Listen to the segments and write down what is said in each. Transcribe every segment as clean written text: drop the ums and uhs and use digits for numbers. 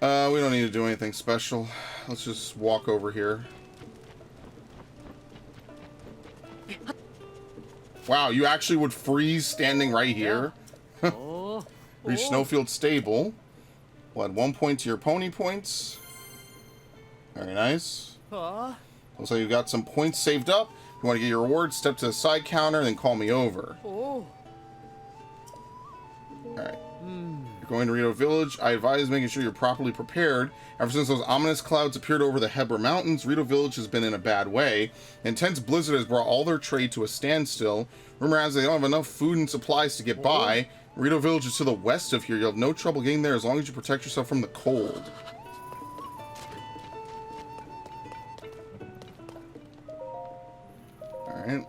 We don't need to do anything special. Let's just walk over here. Wow, you actually would freeze standing right here? Reach Snowfield Stable. We'll add 1 point to your pony points. Very nice. Looks like you got some points saved up. If you want to get your reward, step to the side counter, then call me over. Alright. You're going to Rito Village. I advise making sure you're properly prepared. Ever since those ominous clouds appeared over the Hebra Mountains, Rito Village has been in a bad way. An intense blizzard has brought all their trade to a standstill. Rumor has it they don't have enough food and supplies to get by. Rito Village is to the west of here. You'll have no trouble getting there as long as you protect yourself from the cold. Alright.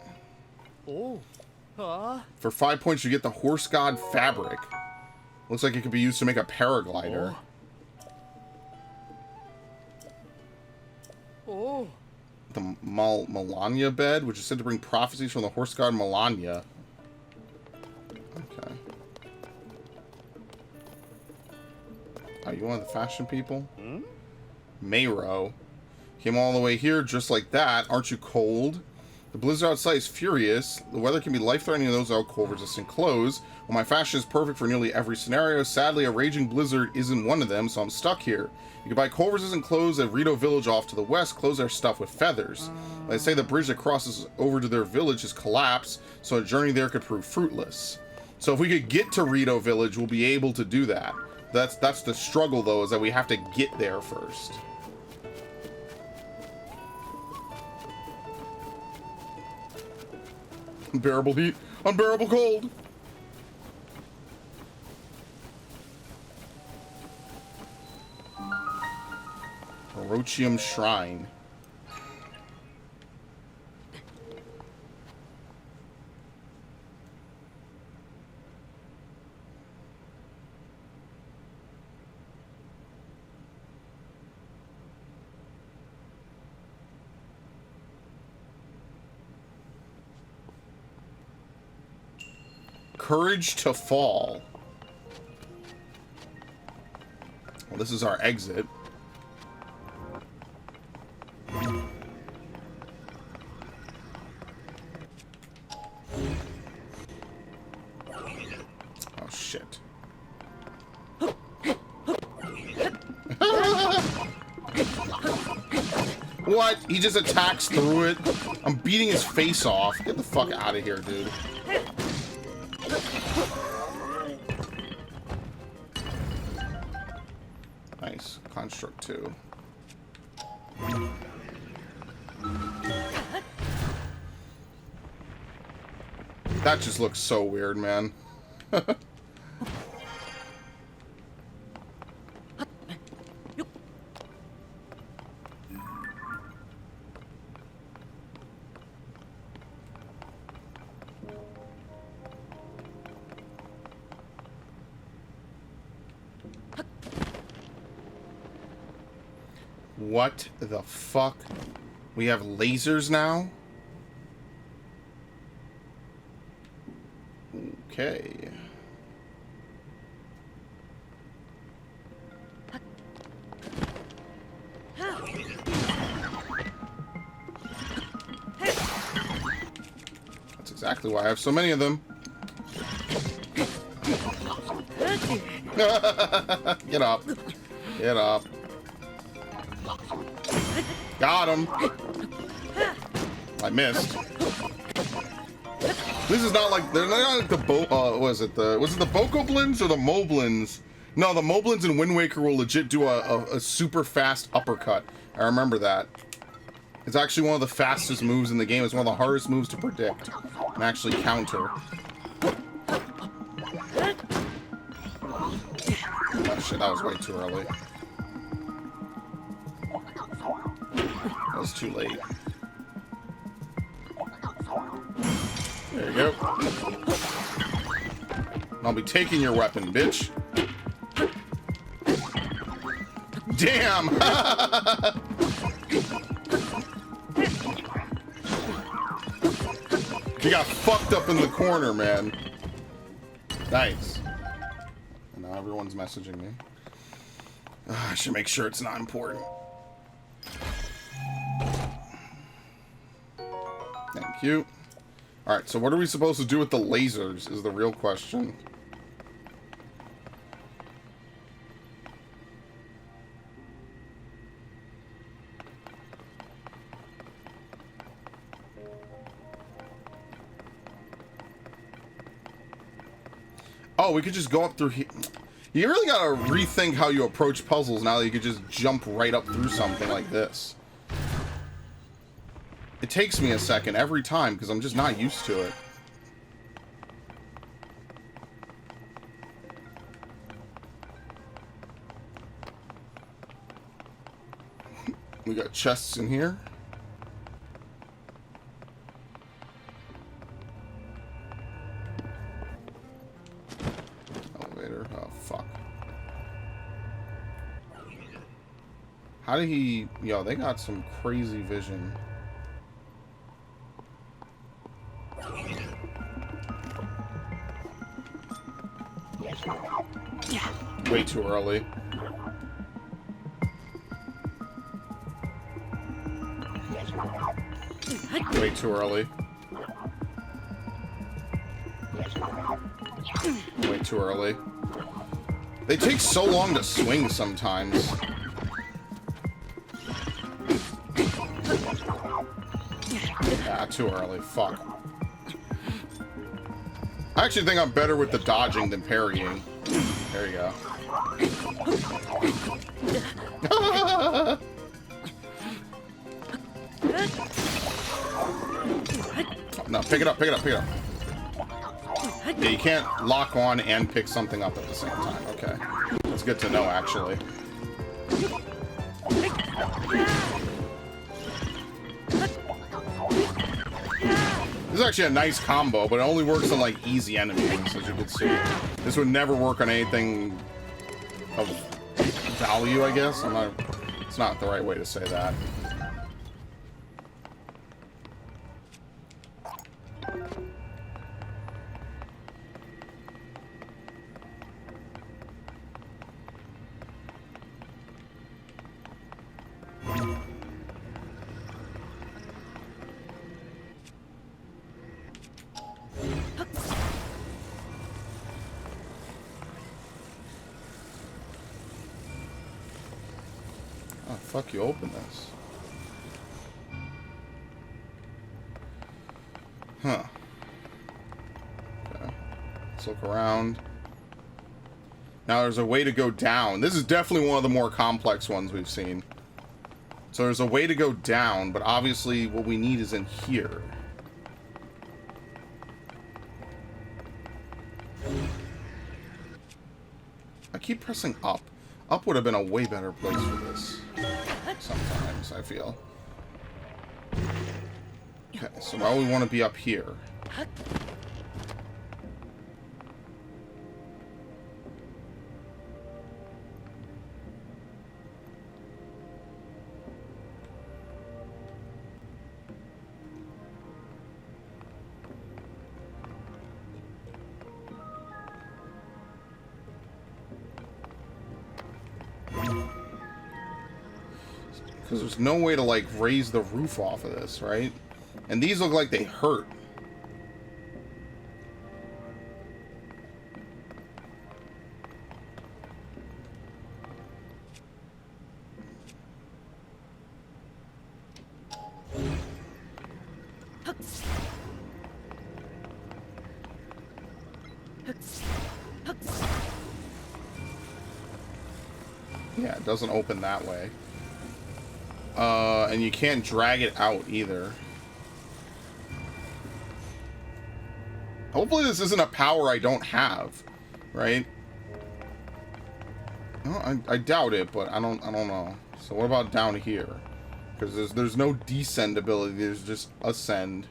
For 5 points, you get the Horse God Fabric. Looks like it could be used to make a paraglider. The Melania bed, which is said to bring prophecies from the horse god Melania. Okay. Oh, you one of the fashion people? Mayro. Came all the way here just like that. Aren't you cold? The blizzard outside is furious. The weather can be life-threatening in those without cold-resistant clothes. Well, my fashion is perfect for nearly every scenario. Sadly, a raging blizzard isn't one of them, so I'm stuck here. You can buy cold-resistant clothes at Rito Village off to the west. Clothes are stuffed with feathers. They say the bridge that crosses over to their village has collapsed, so a journey there could prove fruitless. So if we could get to Rito Village, we'll be able to do that. That's the struggle, though, is that we have to get there first. Unbearable heat, unbearable cold. Orochium Shrine. Courage to Fall. Well, this is our exit. Oh, shit. What? He just attacks through it? I'm beating his face off. Get the fuck out of here, dude. Nice. Construct 2. That just looks so weird, man. What the fuck? We have lasers now? Okay. That's exactly why I have so many of them. Get up. Get up. Got him. I missed. This is not like they're not like the was it the Bokoblins or the Moblins? No, the Moblins in Wind Waker will legit do a super fast uppercut. I remember that. It's actually one of the fastest moves in the game. It's one of the hardest moves to predict and actually counter. Oh shit, that was way too early. That was too late. There you go. I'll be taking your weapon, bitch. Damn! You got fucked up in the corner, man. Nice. And now everyone's messaging me. I should make sure it's not important. Thank you. Alright, so what are we supposed to do with the lasers is the real question. Oh, we could just go up through here. You really gotta rethink how you approach puzzles now that you could just jump right up through something like this. It takes me a second every time because I'm just not used to it. We got chests in here. Elevator. Oh, fuck. How did he... Yo, they got some crazy vision. Way too early. Way too early. Way too early. They take so long to swing sometimes. Ah, too early. Fuck. I actually think I'm better with the dodging than parrying. There you go. No, pick it up, pick it up, pick it up. Yeah, you can't lock on and pick something up at the same time. Okay. That's good to know, actually. This is actually a nice combo, but it only works on, like, easy enemies, as you can see. This would never work on anything of value, I guess. It's not the right way to say that. Oh, fuck, you open this. Huh. Okay. Let's look around. Now there's a way to go down. This is definitely one of the more complex ones we've seen. So there's a way to go down, but obviously what we need is in here. I keep pressing up. Up would have been a way better place for this. Sometimes, I feel. Okay, so now we want to be up here. Because there's no way to, like, raise the roof off of this, right? And these look like they hurt. Yeah, it doesn't open that way. And you can't drag it out either. Hopefully this isn't a power I don't have, right? No, I doubt it, but I don't know. So what about down here? Because there's no descend ability, there's just ascend.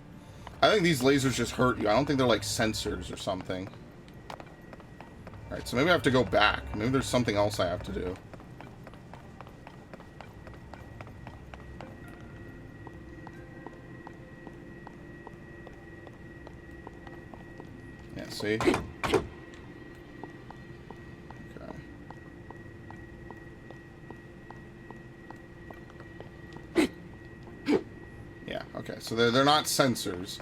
I think these lasers just hurt you. I don't think they're like sensors or something. Alright, so maybe I have to go back. Maybe there's something else I have to do. Yeah, see? Okay. Okay, so they're not sensors.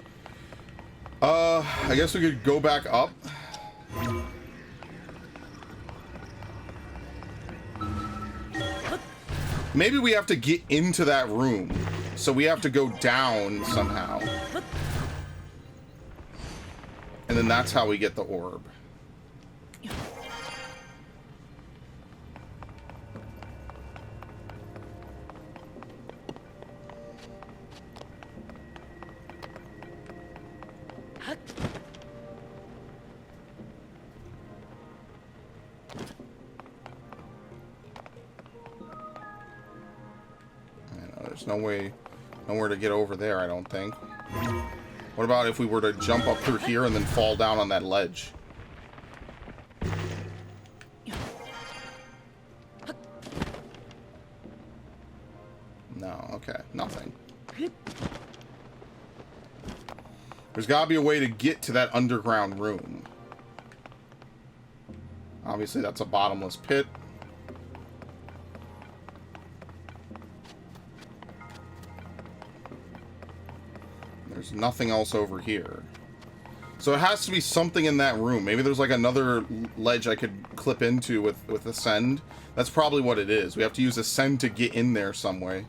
I guess we could go back up. Maybe we have to get into that room. So we have to go down somehow. And then that's how we get the orb. There's nowhere to get over there, I don't think. What about if we were to jump up through here and then fall down on that ledge? No, okay, nothing. There's gotta be a way to get to that underground room. Obviously, that's a bottomless pit. There's nothing else over here. So it has to be something in that room. Maybe there's like another ledge I could clip into with Ascend. That's probably what it is. We have to use Ascend to get in there some way.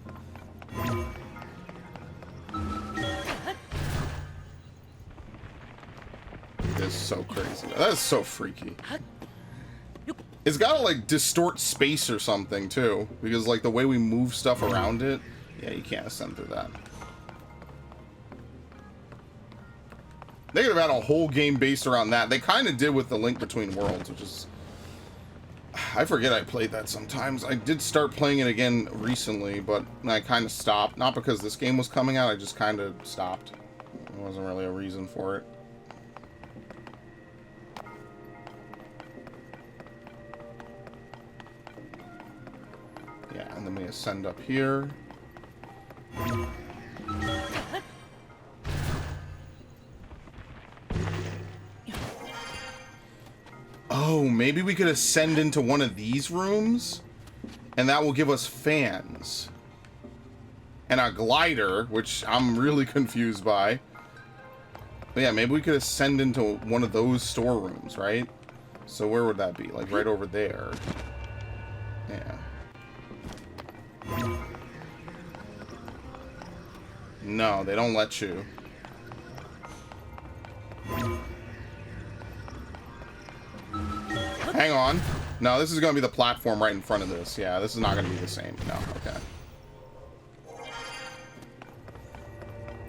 This is so crazy. That is so freaky. It's gotta like distort space or something too. Because like the way we move stuff around it. Yeah, you can't ascend through that. They could have had a whole game based around that. They kind of did with the Link Between Worlds, which is... I forget I played that sometimes. I did start playing it again recently, but I kind of stopped. Not because this game was coming out, I just kind of stopped. There wasn't really a reason for it. Yeah, and then we ascend up here. Oh, maybe we could ascend into one of these rooms, and that will give us fans. And a glider, which I'm really confused by. But yeah, maybe we could ascend into one of those storerooms, right? So where would that be? Like right over there. Yeah. No, they don't let you. Hang on. No, this is going to be the platform right in front of this. Yeah, this is not going to be the same. No, okay.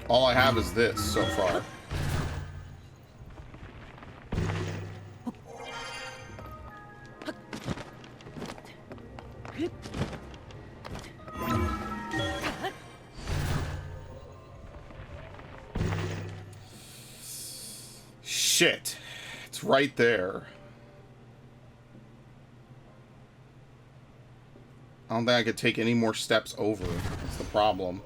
All I have is this so far. Shit. It's right there. I don't think I could take any more steps over. That's the problem.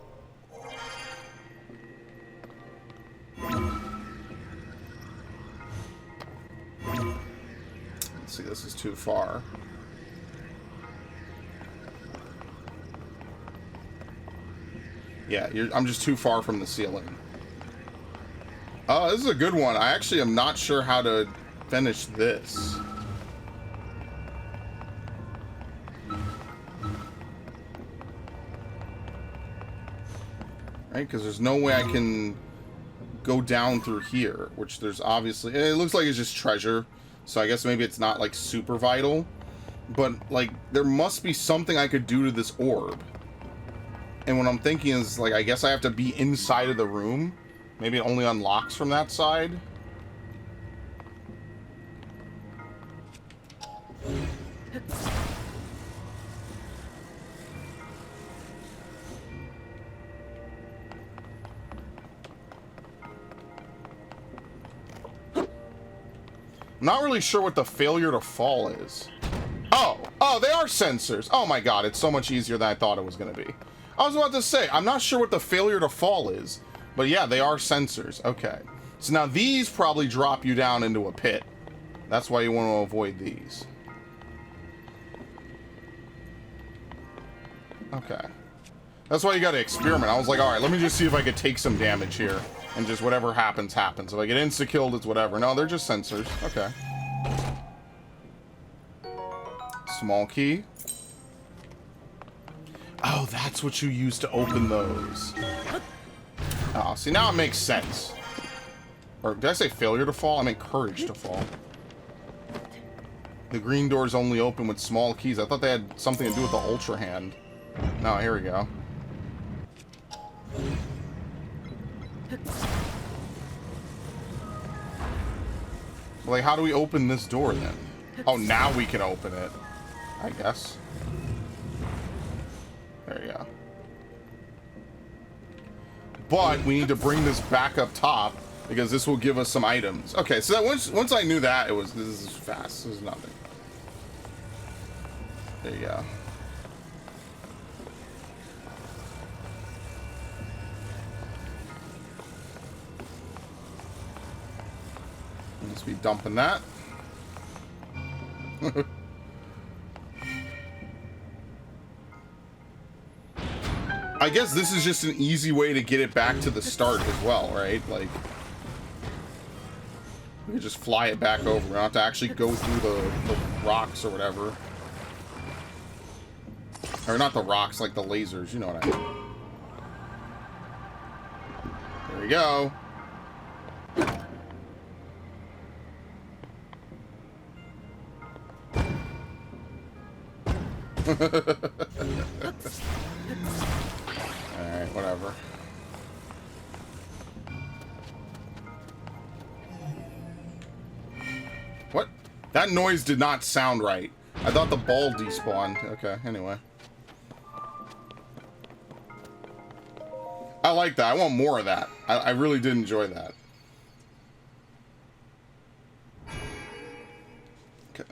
Let's see, this is too far. Yeah, I'm just too far from the ceiling. Oh, this is a good one. I actually am not sure how to finish this. Right, because there's no way I can go down through here, which there's obviously... It looks like it's just treasure, so I guess maybe it's not, like, super vital. But, like, there must be something I could do to this orb. And what I'm thinking is, like, I guess I have to be inside of the room. Maybe it only unlocks from that side. I'm not really sure what the failure to fall is. Oh, they are sensors. Oh my god, it's so much easier than I thought it was going to be. I was about to say, I'm not sure what the failure to fall is. But yeah, they are sensors. Okay. So now these probably drop you down into a pit. That's why you want to avoid these. Okay. That's why you gotta experiment. I was like, alright, let me just see if I could take some damage here. And just whatever happens, happens. If I get insta-killed, it's whatever. No, they're just sensors. Okay. Small key. Oh, that's what you use to open those. Oh, see, now it makes sense. Or did I say failure to fall? I meant courage to fall. The green doors only open with small keys. I thought they had something to do with the Ultra Hand. No, here we go. Like, how do we open this door then? Oh, now we can open it, I guess. There you go. But we need to bring this back up top because this will give us some items. Okay, so that once I knew that, this is fast. This is nothing. There you go. Must be dumping that. I guess this is just an easy way to get it back to the start as well, right? Like, we can just fly it back over. We don't have to actually go through the rocks or whatever. Or not the rocks, like the lasers, you know what I mean. There we go. Alright, whatever. What? That noise did not sound right. I thought the ball despawned. Okay, anyway. I like that. I want more of that. I really did enjoy that. Okay.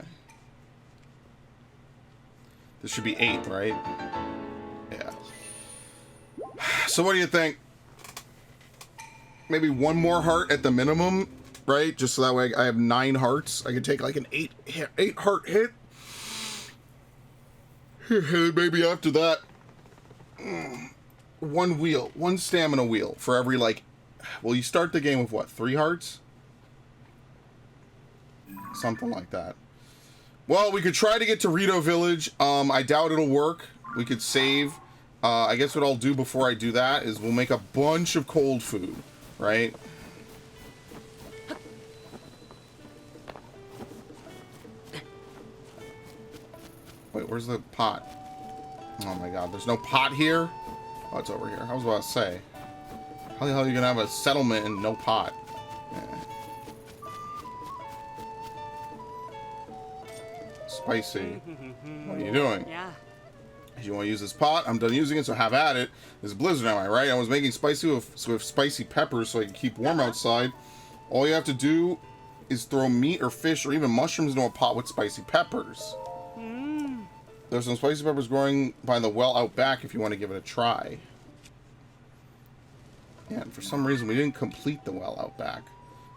This should be 8, right? Yeah. So what do you think? Maybe one more heart at the minimum, right? Just so that way I have 9 hearts. I could take like an 8 heart hit. Maybe after that, one stamina wheel for every, like, well, you start the game with what, 3 hearts? Something like that. Well, we could try to get to Rito Village. I doubt it'll work. We could save. I guess what I'll do before I do that is we'll make a bunch of cold food, right? Wait, where's the pot? Oh my god, there's no pot here? Oh, it's over here. I was about to say. How the hell are you gonna have a settlement and no pot? Yeah. Spicy. What are you doing? Yeah. If you want to use this pot, I'm done using it, so have at it. This blizzard, am I right? I was making spicy with spicy peppers so I can keep warm outside. All you have to do is throw meat or fish or even mushrooms into a pot with spicy peppers. There's some spicy peppers growing by the well out back if you want to give it a try. Yeah, and for some reason we didn't complete the well out back.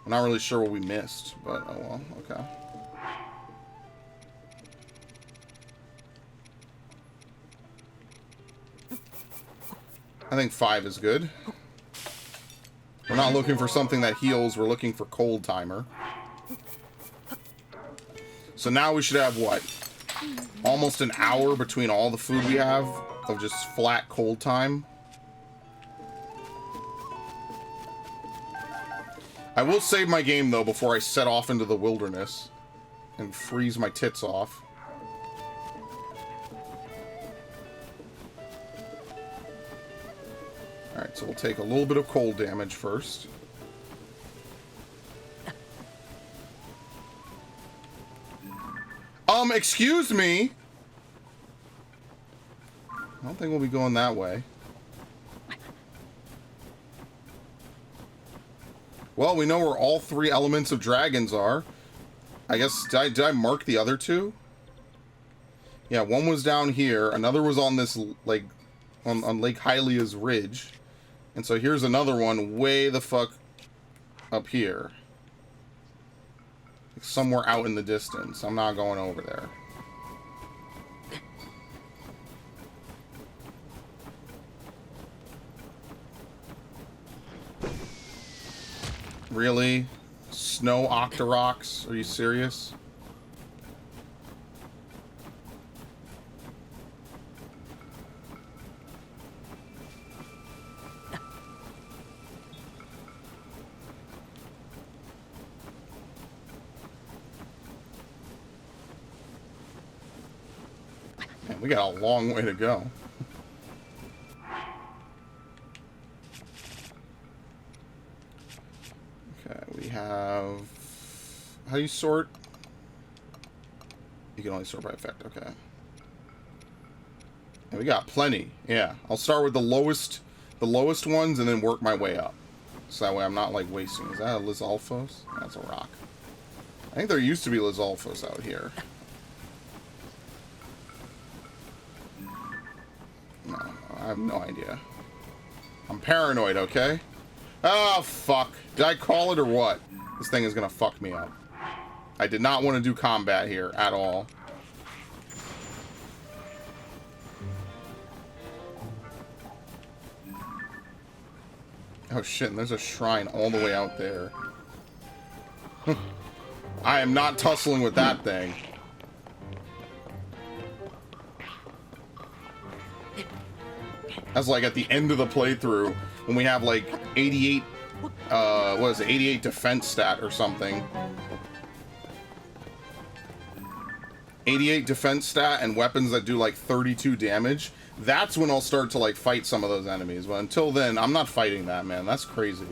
I'm not really sure what we missed, but oh well, okay. I think 5 is good. We're not looking for something that heals, we're looking for cold timer. So now we should have what? Almost an hour between all the food we have of just flat cold time. I will save my game though before I set off into the wilderness and freeze my tits off. Alright, so we'll take a little bit of cold damage first. Excuse me? I don't think we'll be going that way. Well, we know where all 3 elements of dragons are. I guess, did I mark the other 2? Yeah, one was down here. Another was on this, like, on Lake Hylia's ridge. And so here's another one way the fuck up here. Like somewhere out in the distance. I'm not going over there. Really? Snow Octoroks? Are you serious? Man, we got a long way to go. Okay, we have... How do you sort? You can only sort by effect, okay. And we got plenty, yeah. I'll start with the lowest ones and then work my way up. So that way I'm not, like, wasting. Is that a Lizalfos? That's a rock. I think there used to be Lizalfos out here. No, I have no idea. I'm paranoid, okay? Oh, fuck. Did I call it or what? This thing is gonna fuck me up. I did not want to do combat here at all. Oh shit, and there's a shrine all the way out there. I am not tussling with that thing. That's like at the end of the playthrough when we have like 88 what is it, 88 defense stat or something. 88 defense stat and weapons that do like 32 damage. That's when I'll start to like fight some of those enemies. But until then, I'm not fighting that, man. That's crazy.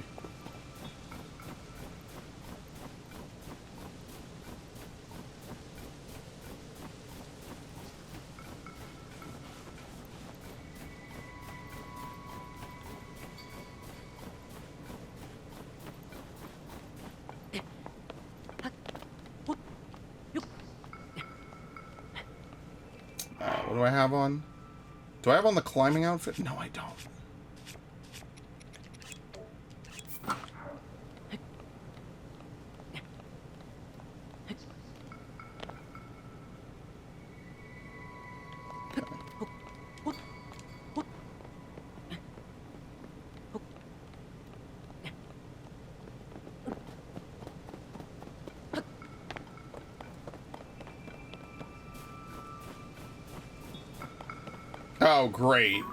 What do I have on? Do I have on the climbing outfit? No, I don't. Oh, great.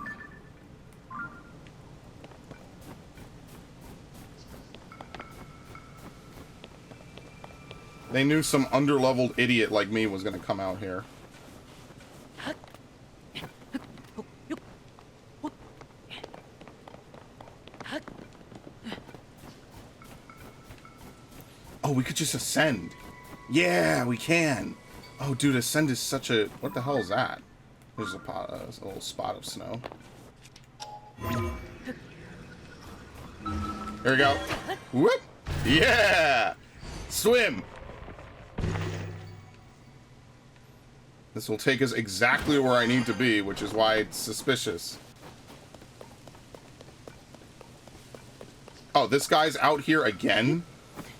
They knew some underleveled idiot like me was going to come out here. Oh, we could just ascend. Yeah, we can. Oh, dude, ascend is such a... What the hell is that? There's a little spot of snow. Here we go. Whoop! Yeah! Swim! This will take us exactly where I need to be, which is why it's suspicious. Oh, this guy's out here again?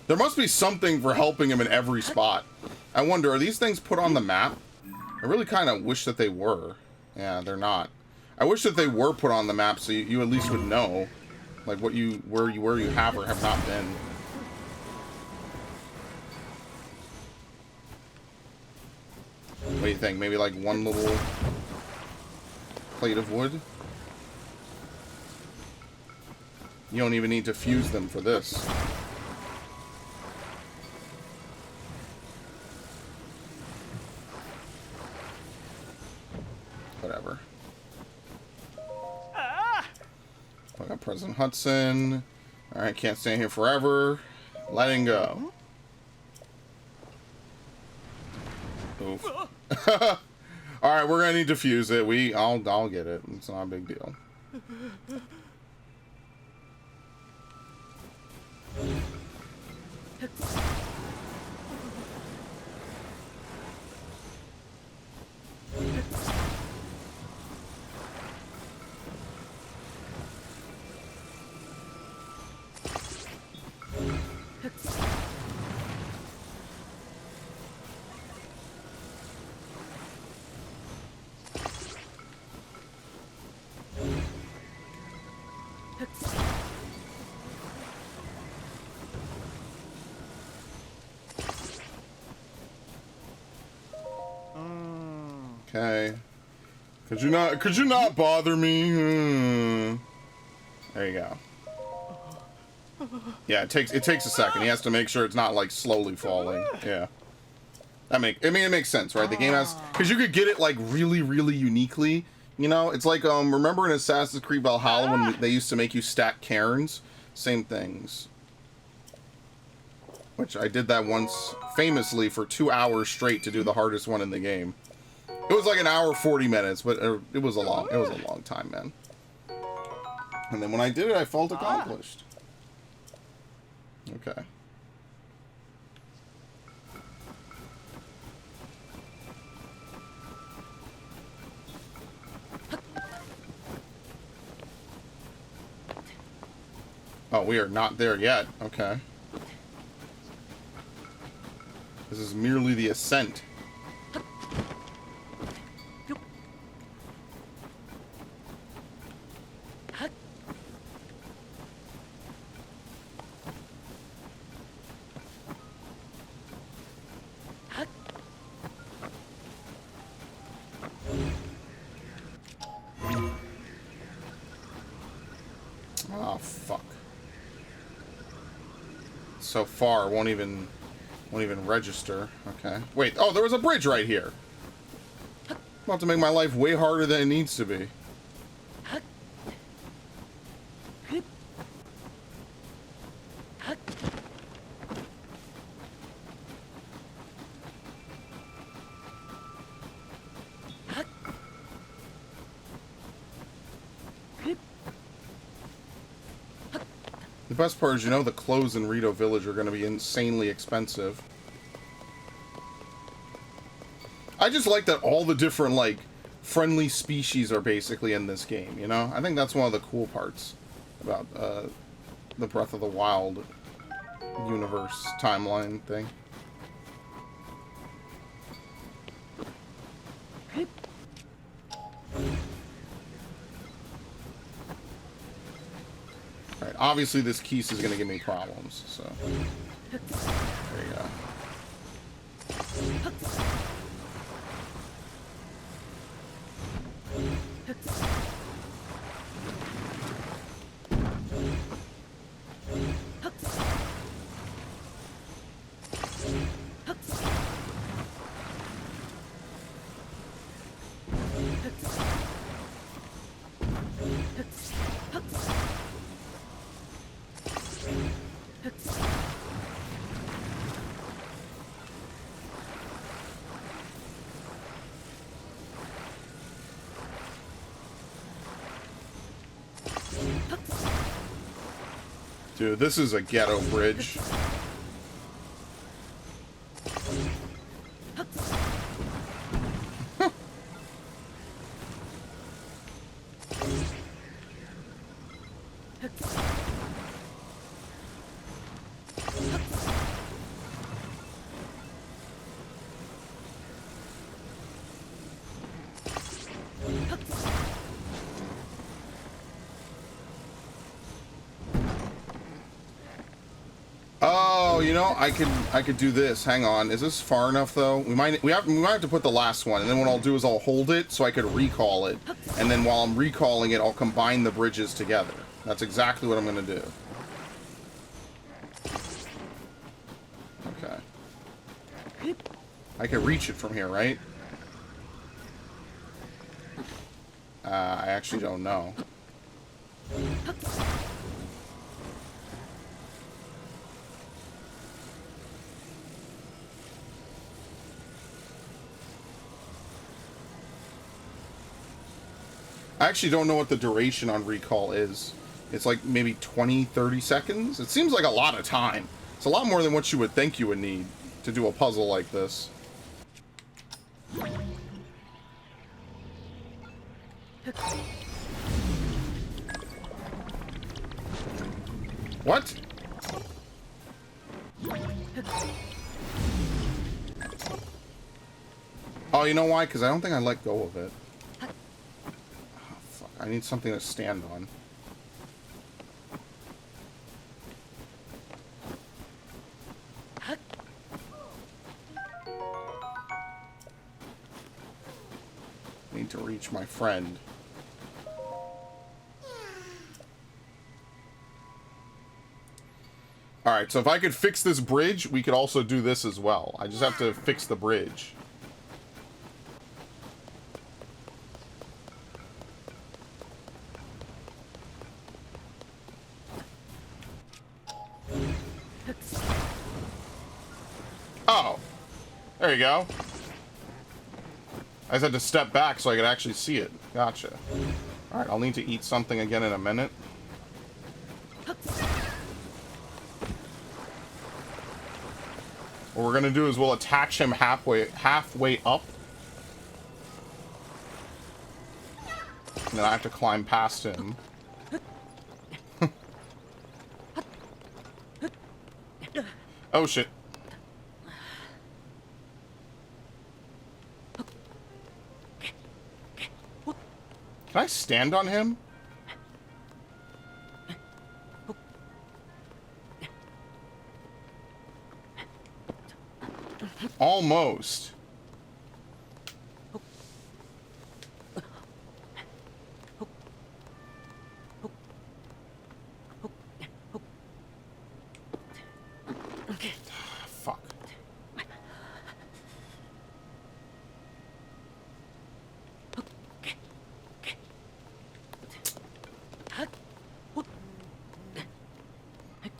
There must be something for helping him in every spot. I wonder, are these things put on the map? I really kind of wish that they were. Yeah, they're not. I wish that they were put on the map so you at least would know, like where you have or have not been. What do you think? Maybe like one little plate of wood? You don't even need to fuse them for this. Whatever. I got President Hudson. Alright, can't stay here forever. Letting go. Oof. Alright, we're gonna need to fuse it. I'll get it. It's not a big deal. Okay. Could you not bother me? There you go. Yeah, it takes a second. He has to make sure it's not like slowly falling. Yeah. I mean it makes sense, right? The game has, because you could get it like really, really uniquely. You know, it's like remember in Assassin's Creed Valhalla when they used to make you stack cairns? Same things. Which I did that once famously for 2 hours straight to do the hardest one in the game. It was like an hour 40 minutes, but it was a long time, man. And then when I did it, I felt accomplished. Okay. Oh, we are not there yet. Okay. This is merely the ascent. Oh, fuck. So far, won't even register. Okay. Wait, oh, there was a bridge right here. I'm about to make my life way harder than it needs to be. The best part is, you know, the clothes in Rito Village are going to be insanely expensive. I just like that all the different, like, friendly species are basically in this game, you know? I think that's one of the cool parts about the Breath of the Wild universe timeline thing. Alright, obviously this Keese is going to give me problems, so... There you go. Dude, this is a ghetto bridge. Oh, you know, I could do this. Hang on. Is this far enough though? We might have to put the last one, and then what I'll do is I'll hold it so I could recall it. And then while I'm recalling it, I'll combine the bridges together. That's exactly what I'm going to do. Okay. I can reach it from here, right? I actually don't know. I actually don't know what the duration on recall is. It's like maybe 20, 30 seconds? It seems like a lot of time. It's a lot more than what you would think you would need to do a puzzle like this. What? Oh, you know why? Because I don't think I let go of it. I need something to stand on. Need to reach my friend. Alright, so if I could fix this bridge, we could also do this as well. I just have to fix the bridge. Oh! There you go. I just had to step back so I could actually see it. Gotcha. Alright, I'll need to eat something again in a minute. What we're gonna do is we'll attach him halfway up. And then I have to climb past him. Oh shit. Can I stand on him? Almost. Fuck.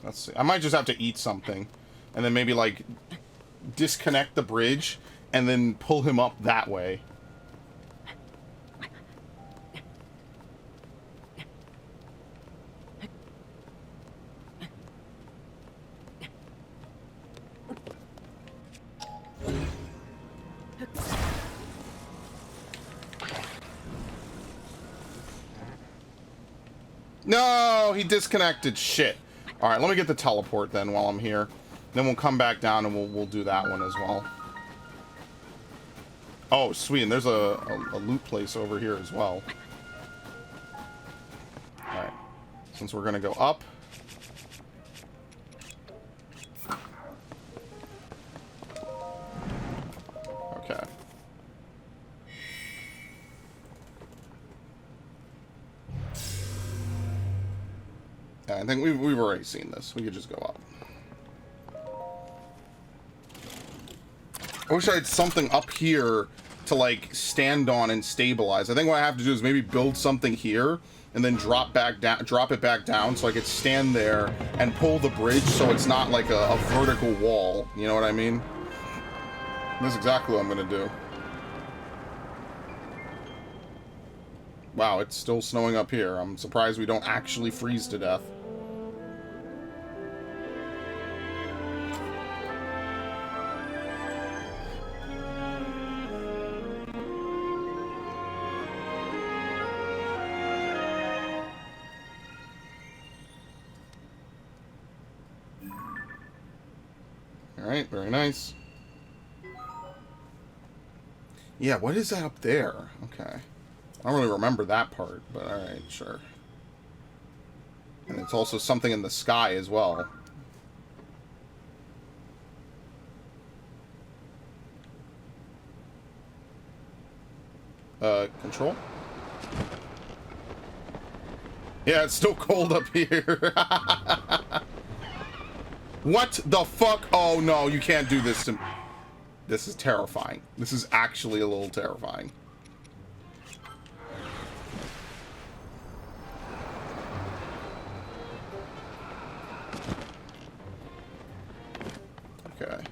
Let's see. I might just have to eat something. And then maybe, like, disconnect the bridge and then pull him up that way. No, he disconnected. Shit. All right, let me get the teleport then while I'm here. Then we'll come back down and we'll do that one as well. Oh, sweet. And there's a loot place over here as well. All right. Since we're going to go up. Okay. Yeah, I think we've already seen this. We could just go up. I wish I had something up here to, like, stand on and stabilize. I think what I have to do is maybe build something here and then drop it back down so I could stand there and pull the bridge so it's not like a vertical wall. You know what I mean? That's exactly what I'm going to do. Wow, it's still snowing up here. I'm surprised we don't actually freeze to death. Alright, very nice. Yeah, what is that up there? Okay. I don't really remember that part, but alright, sure. And it's also something in the sky as well. Control? Yeah, it's still cold up here. What the fuck? Oh no, you can't do this to me. This is terrifying. This is actually a little terrifying. Okay.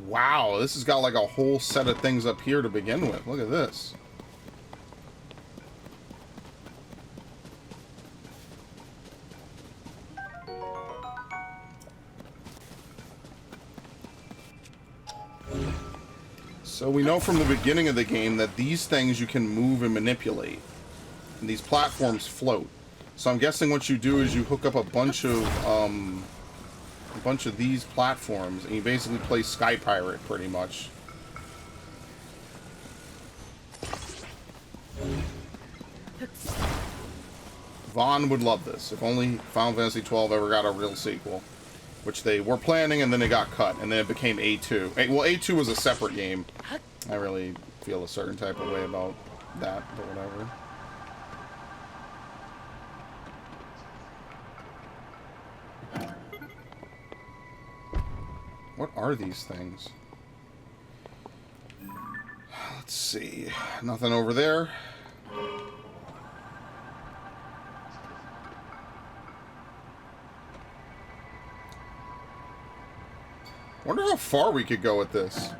Wow, this has got like a whole set of things up here to begin with. Look at this. So we know from the beginning of the game that these things you can move and manipulate. And these platforms float. So I'm guessing what you do is you hook up a bunch of these platforms and you basically play Sky Pirate pretty much. Vaughn would love this. If only Final Fantasy XII ever got a real sequel. which they were planning, and then it got cut, and then it became A2. Well, A2 was a separate game. I really feel a certain type of way about that, but whatever. What are these things? Let's see. Nothing over there. Wonder how far we could go with this.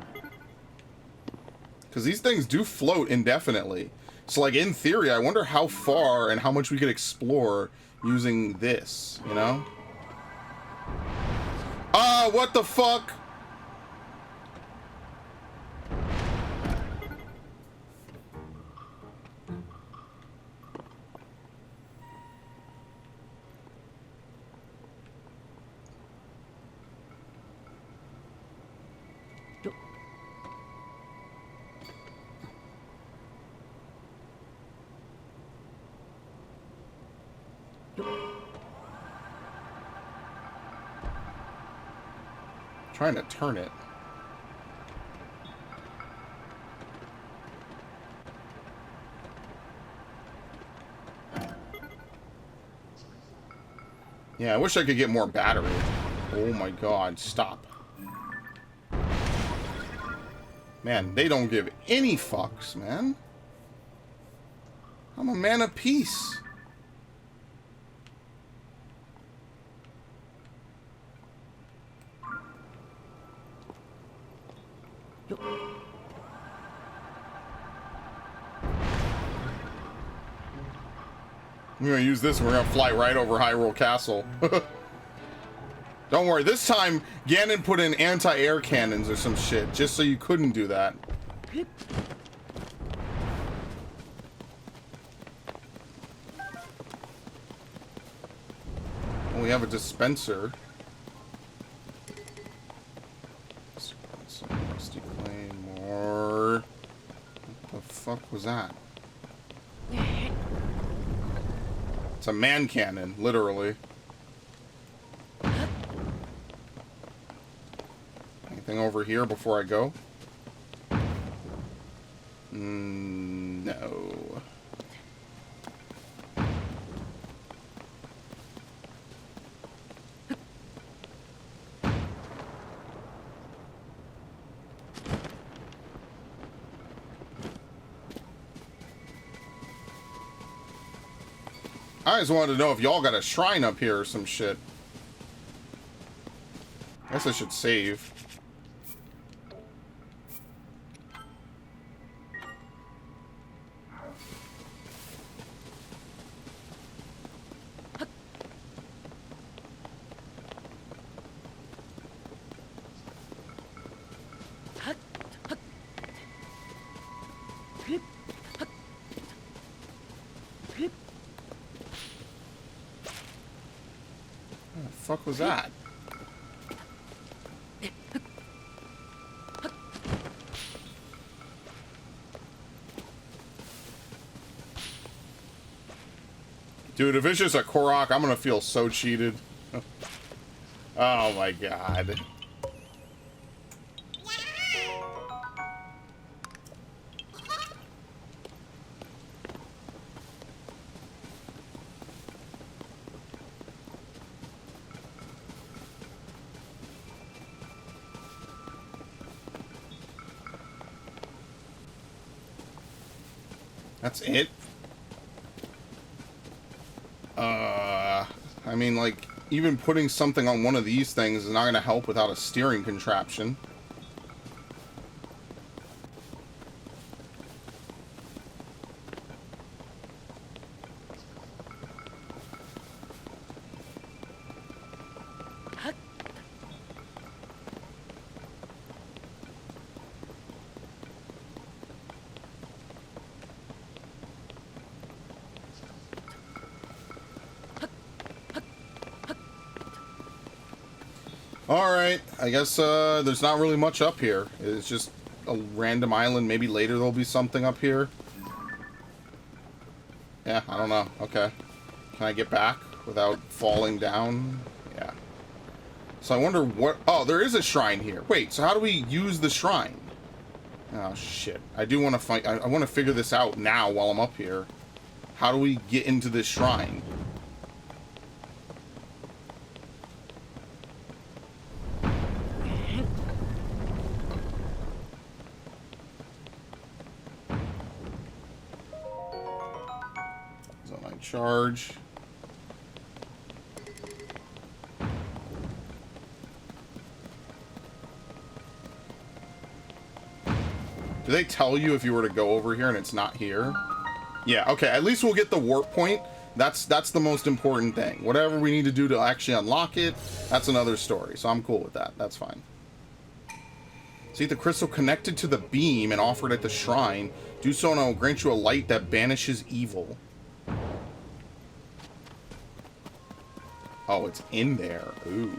Because these things do float indefinitely. So, like, in theory, I wonder how far and how much we could explore using this, you know? Ah, what the fuck? Trying to turn it. Yeah, I wish I could get more battery. Oh my god, stop. Man, they don't give any fucks, man. I'm a man of peace. We're gonna use this and we're gonna fly right over Hyrule Castle. Don't worry, this time Ganon put in anti-air cannons or some shit, just so you couldn't do that. Oh, we have a dispenser. Rusty Claymore. What the fuck was that? It's a man cannon, literally. Anything over here before I go? No. I just wanted to know if y'all got a shrine up here or some shit. I guess I should save. What the fuck was that? Dude, if it's just a Korok, I'm gonna feel so cheated. Oh my god. That's it? I mean, like, even putting something on one of these things is not going to help without a steering contraption. Alright, I guess there's not really much up here. It's just a random island. Maybe later there'll be something up here. Yeah, I don't know. Okay. Can I get back without falling down? Yeah. So I wonder what... Oh, there is a shrine here. Wait, so how do we use the shrine? Oh, shit. I do want to find... I want to figure this out now while I'm up here. How do we get into this shrine? Online charge. Do they tell you if you were to go over here and it's not here? Yeah, okay, at least we'll get the warp point. That's the most important thing. Whatever we need to do to actually unlock it, that's another story. So I'm cool with that. That's fine. See the crystal connected to the beam and offered at the shrine. Do so and I will grant you a light that banishes evil. Oh, it's in there. Ooh.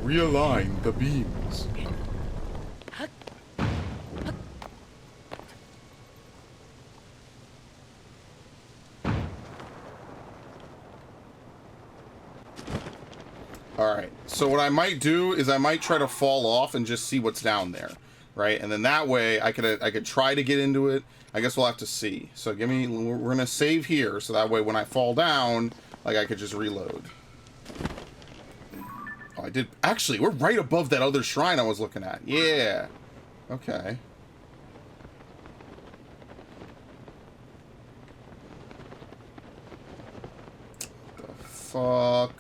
Realign the beams. Alright, so what I might do is I might try to fall off and just see what's down there. Right? And then that way I could try to get into it. I guess we'll have to see. So we're gonna save here so that way when I fall down, like I could just reload. Oh, I did. Actually, we're right above that other shrine I was looking at. Yeah. Okay. The fuck?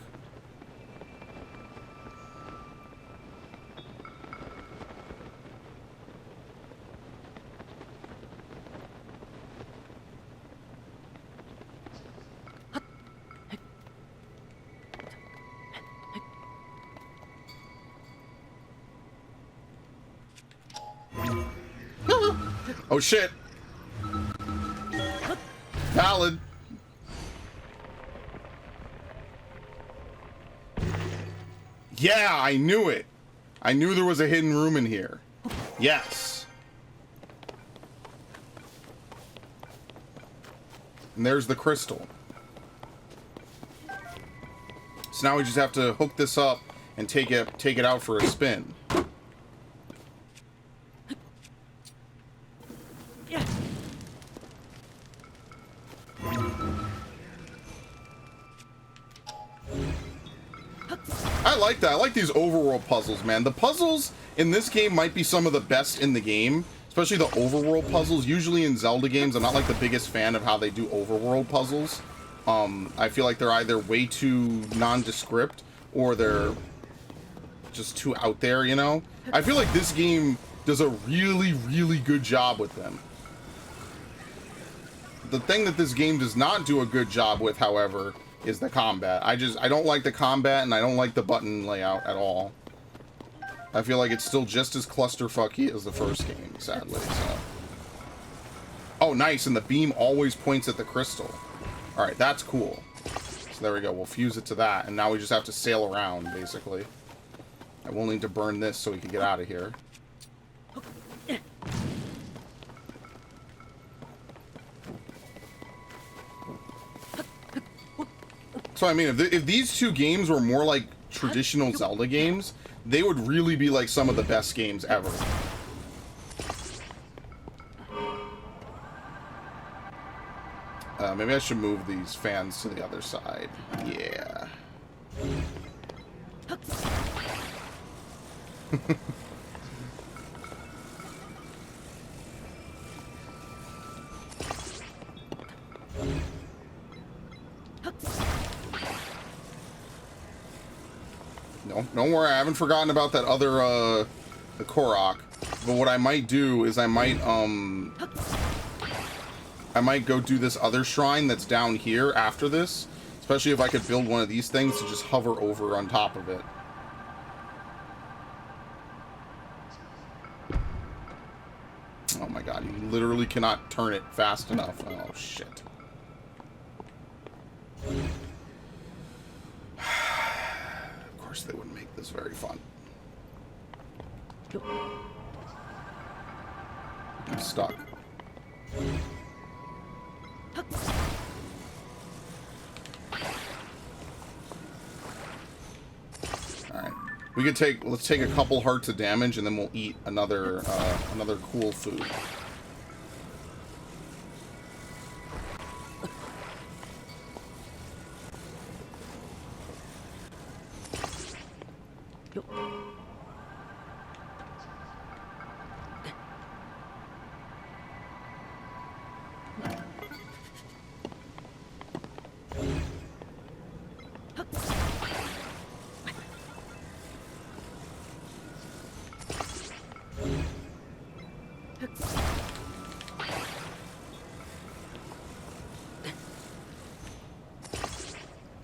Oh shit. Valid. Yeah, I knew it. I knew there was a hidden room in here. Yes. And there's the crystal. So now we just have to hook this up and take it out for a spin. I like that. I like these overworld puzzles, man. The puzzles in this game might be some of the best in the game, especially the overworld puzzles. Usually in Zelda games, I'm not like the biggest fan of how they do overworld puzzles. I feel like they're either way too nondescript or they're just too out there, you know? I feel like this game does a really, really good job with them. The thing that this game does not do a good job with, however, is the combat. I don't like the combat and I don't like the button layout at all. I feel like it's still just as clusterfucky as the first game, sadly. So. Oh, nice, and the beam always points at the crystal. Alright, that's cool. So there we go, we'll fuse it to that, and now we just have to sail around, basically. I will need to burn this so we can get out of here. So, I mean, if these two games were more like traditional Zelda games, they would really be like some of the best games ever. Maybe I should move these fans to the other side. Yeah. No, don't worry, I haven't forgotten about that other, the Korok. But what I might do is I might go do this other shrine that's down here after this. Especially if I could build one of these things to just hover over on top of it. Oh my god, you literally cannot turn it fast enough. Oh shit. Of course they wouldn't make this very fun. I'm stuck. We could take, let's take a couple hearts of damage, and then we'll eat another cool food.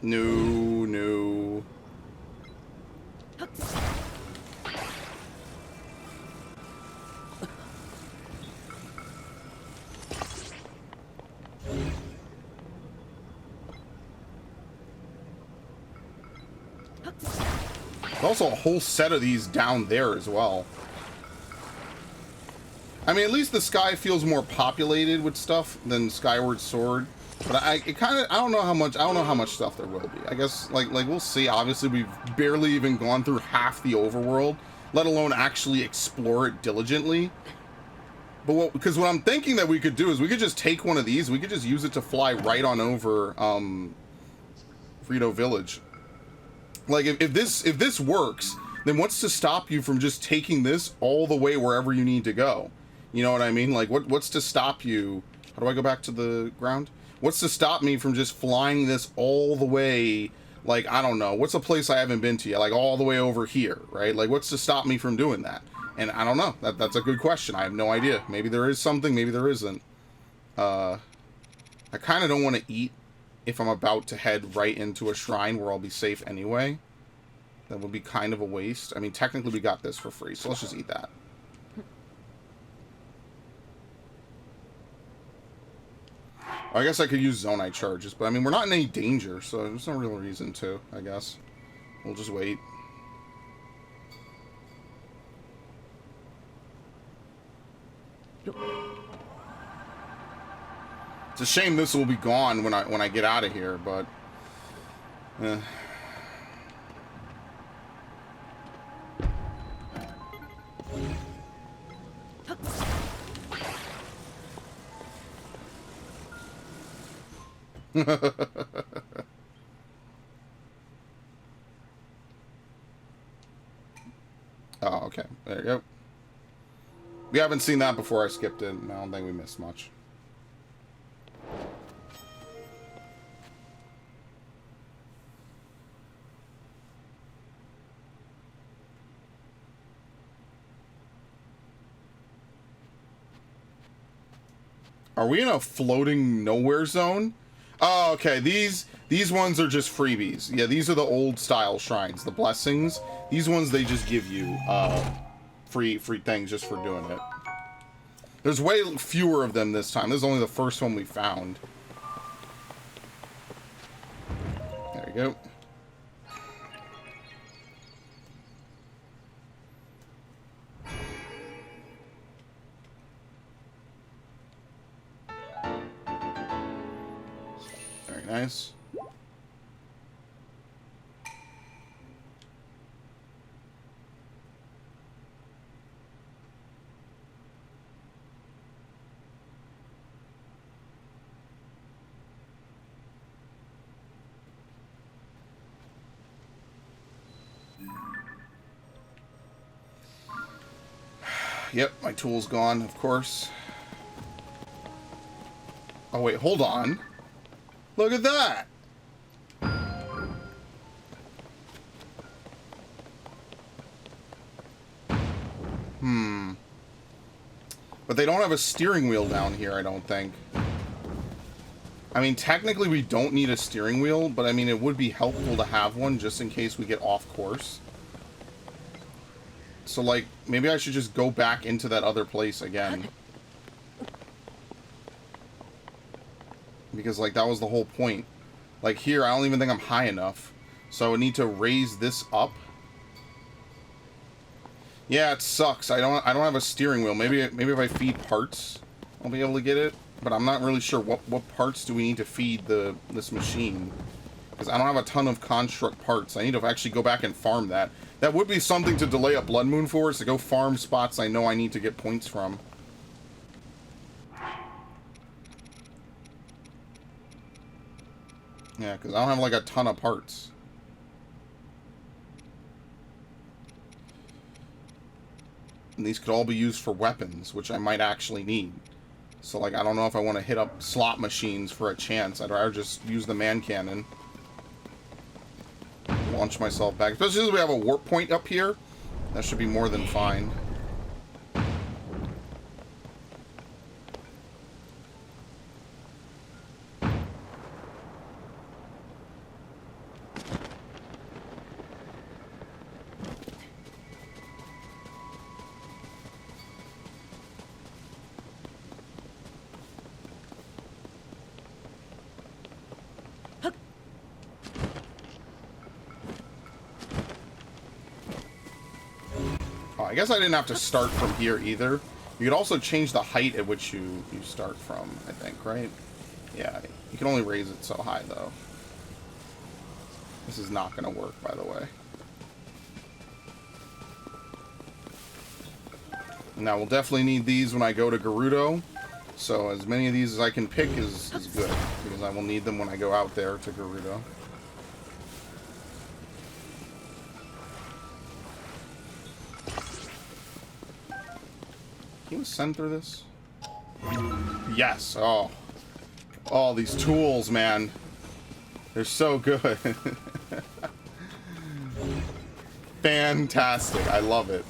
No. There's also a whole set of these down there as well. I mean, at least the sky feels more populated with stuff than Skyward Sword. But I don't know how much stuff there will be. I guess like we'll see. Obviously, we've barely even gone through half the overworld, let alone actually explore it diligently. But because what I'm thinking that we could do is we could just take one of these. We could just use it to fly right on over Frito Village. Like if this works, then what's to stop you from just taking this all the way wherever you need to go? You know what I mean? Like what's to stop you? How do I go back to the ground? What's to stop me from just flying this all the way, like, I don't know, what's a place I haven't been to yet, like all the way over here, right? Like, what's to stop me from doing that? And I don't know. That's a good question. I have no idea. Maybe there is something, maybe there isn't. I kind of don't want to eat if I'm about to head right into a shrine where I'll be safe anyway. That would be kind of a waste. I mean, technically we got this for free, so let's just eat that. I guess I could use Zonite charges, but I mean, we're not in any danger, so there's no real reason to, I guess. We'll just wait. It's a shame this will be gone when I get out of here, but oh, okay. There you go. We haven't seen that before. I skipped it. I don't think we missed much. Are we in a floating nowhere zone? Oh, okay. These ones are just freebies. Yeah, these are the old style shrines, the blessings. These ones they just give you free things just for doing it. There's way fewer of them this time. This is only the first one we found. There we go. Very nice. Yep, my tool's gone, of course. Oh, wait, hold on. Look at that! But they don't have a steering wheel down here, I don't think. I mean, technically we don't need a steering wheel, but I mean, it would be helpful to have one just in case we get off course. So, like, maybe I should just go back into that other place again. Because, like, that was the whole point. Like, here, I don't even think I'm high enough. So I would need to raise this up. Yeah, it sucks. I don't have a steering wheel. Maybe if I feed parts, I'll be able to get it. But I'm not really sure what parts do we need to feed this machine. Because I don't have a ton of construct parts. I need to actually go back and farm that. That would be something to delay a Blood Moon for, is to go farm spots I know I need to get points from. Yeah, because I don't have like a ton of parts. And these could all be used for weapons, which I might actually need. So, like, I don't know if I want to hit up slot machines for a chance. I'd rather just use the man cannon. Launch myself back. Especially since we have a warp point up here. That should be more than fine. I guess I didn't have to start from here either. You could also change the height at which you start from, I think, right? Yeah, you can only raise it so high, though. This is not going to work, by the way. Now, we'll definitely need these when I go to Gerudo. So as many of these as I can pick is good, because I will need them when I go out there to Gerudo. Can you ascend through this? Yes. Oh. Oh, these tools, man. They're so good. Fantastic. I love it.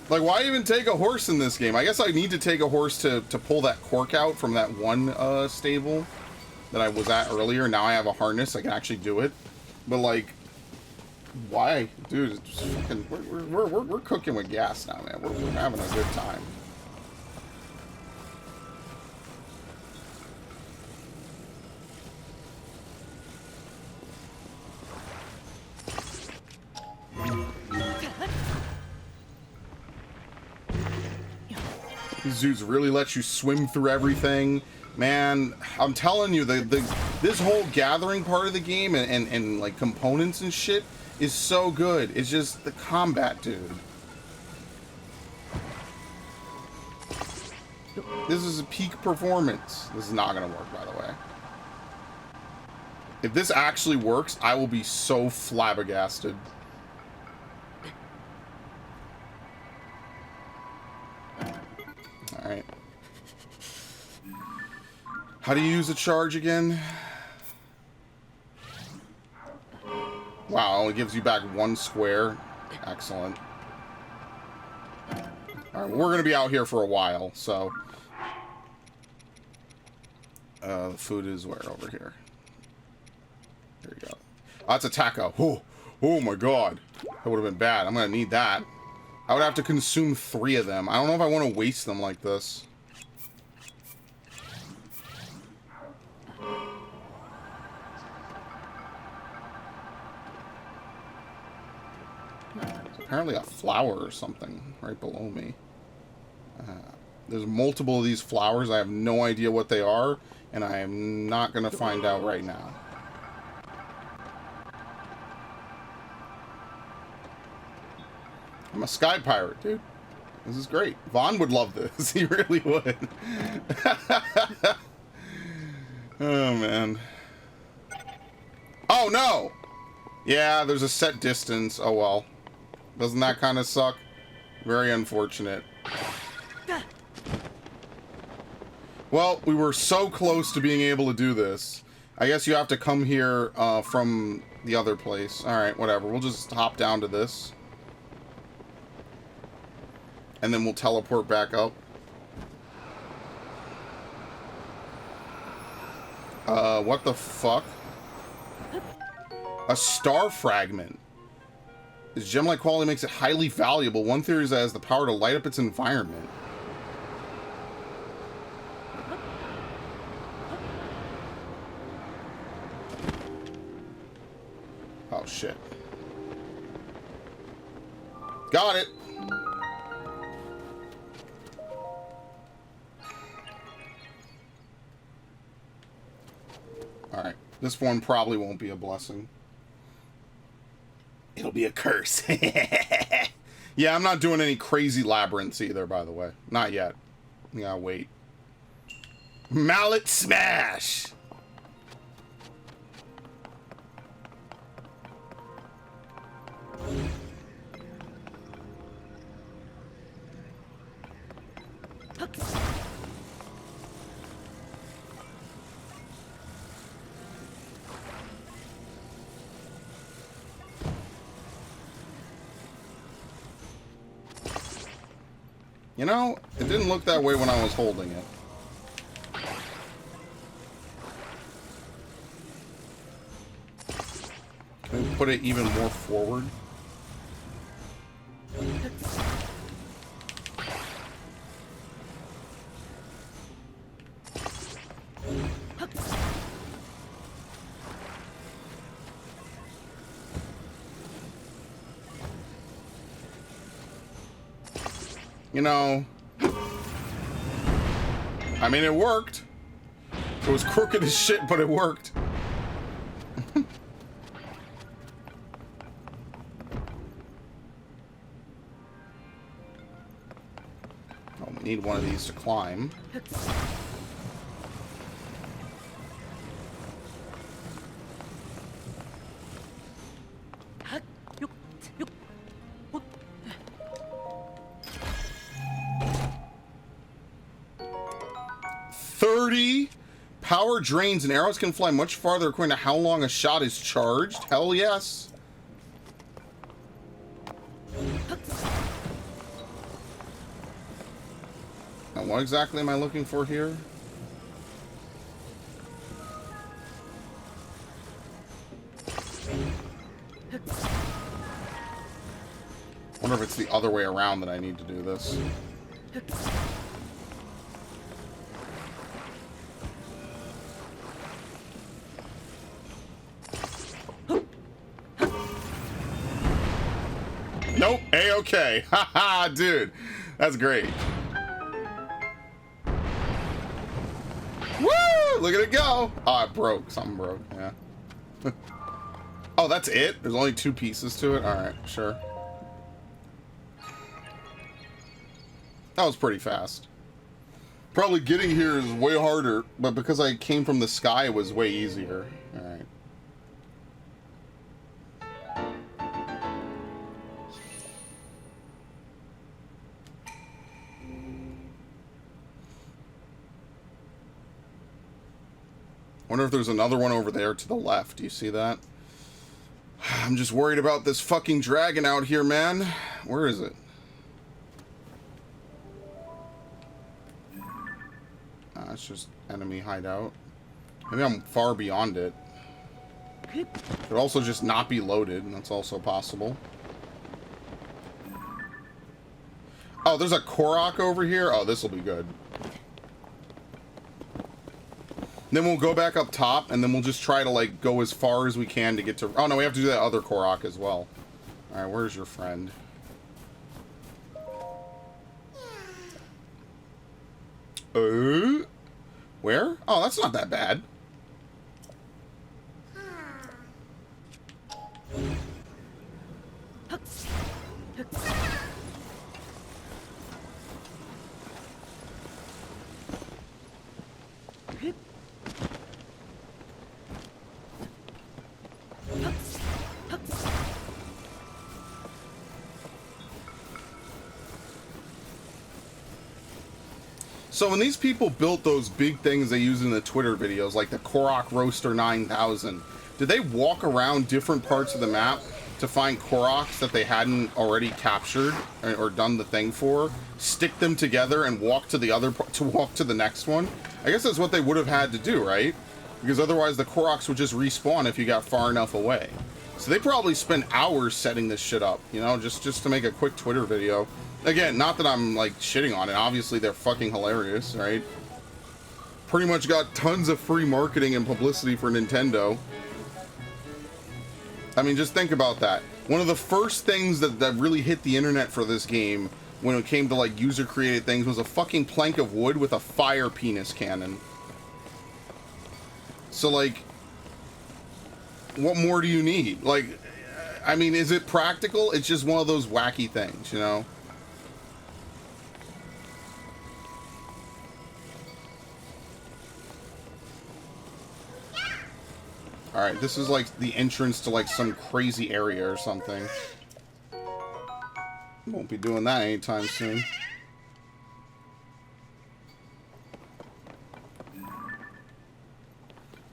Like, why even take a horse in this game? I guess I need to take a horse to pull that cork out from that one stable that I was at earlier. Now I have a harness. I can actually do it. But, like... Why? Dude, it's just fucking, we're cooking with gas now, man. We're having a good time. These dudes really let you swim through everything. Man, I'm telling you, this whole gathering part of the game and like components and shit is so good. It's just the combat, dude. This is a peak performance. This is not gonna work, by the way. If this actually works, I will be so flabbergasted. Alright. How do you use a charge again? Wow, it gives you back 1 square. Excellent. Alright, well, we're going to be out here for a while, so... the food is where? Over here. There you go. Oh, that's a taco. Oh, oh my god. That would have been bad. I'm going to need that. I would have to consume 3 of them. I don't know if I want to waste them like this. Apparently a flower or something right below me. There's multiple of these flowers. I have no idea what they are, and I am not going to find out right now. I'm a sky pirate, dude. This is great. Vaughn would love this. He really would. Oh, man. Oh, no! Yeah, there's a set distance. Oh, well. Doesn't that kind of suck? Very unfortunate. Well, we were so close to being able to do this. I guess you have to come here from the other place. Alright, whatever. We'll just hop down to this. And then we'll teleport back up. What the fuck? A star fragment. This gem-like quality makes it highly valuable. One theory is that it has the power to light up its environment. Oh, shit. Got it! Alright. This one probably won't be a blessing. It'll be a curse. Yeah, I'm not doing any crazy labyrinths either, by the way. Not yet. Yeah, wait. Mallet smash! You know, it didn't look that way when I was holding it. Can we put it even more forward? You know, I mean, it worked. It was crooked as shit, but it worked. Oh, we need one of these to climb. Power drains and arrows can fly much farther according to how long a shot is charged. Hell yes. Now, what exactly am I looking for here? Wonder if it's the other way around that I need to do this. Nope. A-okay. Haha, dude. That's great. Woo! Look at it go. Oh, it broke. Something broke. Yeah. Oh, that's it? There's only 2 pieces to it? Alright, sure. That was pretty fast. Probably getting here is way harder, but because I came from the sky, it was way easier. Alright. Wonder if there's another one over there to the left. Do you see that? I'm just worried about this fucking dragon out here, man. Where is it? It's just enemy hideout. Maybe I'm far beyond it. Could also just not be loaded, and that's also possible. Oh, there's a Korok over here? Oh, this will be good. Then we'll go back up top, and then we'll just try to, like, go as far as we can to get to... Oh, no, we have to do that other Korok as well. Alright, where's your friend? Where? Oh, that's not that bad. So when these people built those big things they use in the Twitter videos, like the Korok Roaster 9000, did they walk around different parts of the map to find Koroks that they hadn't already captured or done the thing for, stick them together, and walk to the other to walk to the next one? I guess that's what they would have had to do, right? Because otherwise the Koroks would just respawn if you got far enough away. So they probably spent hours setting this shit up, you know, just to make a quick Twitter video. Again, not that I'm, like, shitting on it. Obviously, they're fucking hilarious, right? Pretty much got tons of free marketing and publicity for Nintendo. I mean, just think about that. One of the first things that really hit the internet for this game when it came to, like, user-created things was a fucking plank of wood with a fire penis cannon. So, like, what more do you need? Like, I mean, is it practical? It's just one of those wacky things, you know? Alright, this is like the entrance to like some crazy area or something. Won't be doing that anytime soon.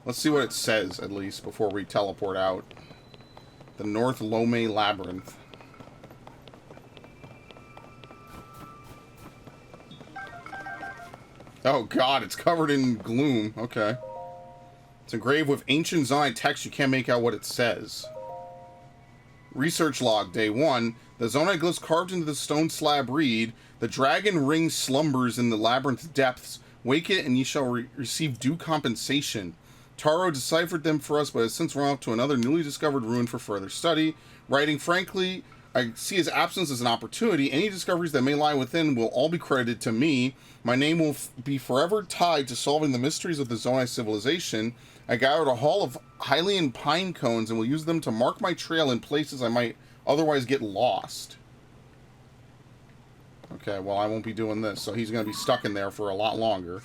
Let's see what it says, at least, before we teleport out. The North Lome Labyrinth. Oh god, it's covered in gloom. Okay. It's engraved with ancient Zonai text. You can't make out what it says. Research log, day 1. The Zonai glyphs carved into the stone slab read, the dragon ring slumbers in the labyrinth's depths. Wake it and ye shall receive due compensation. Taro deciphered them for us, but has since run off to another newly discovered ruin for further study. Writing, frankly, I see his absence as an opportunity. Any discoveries that may lie within will all be credited to me. My name will be forever tied to solving the mysteries of the Zonai civilization. I gathered a haul of Hylian pine cones and will use them to mark my trail in places I might otherwise get lost. Okay, well, I won't be doing this, so he's going to be stuck in there for a lot longer.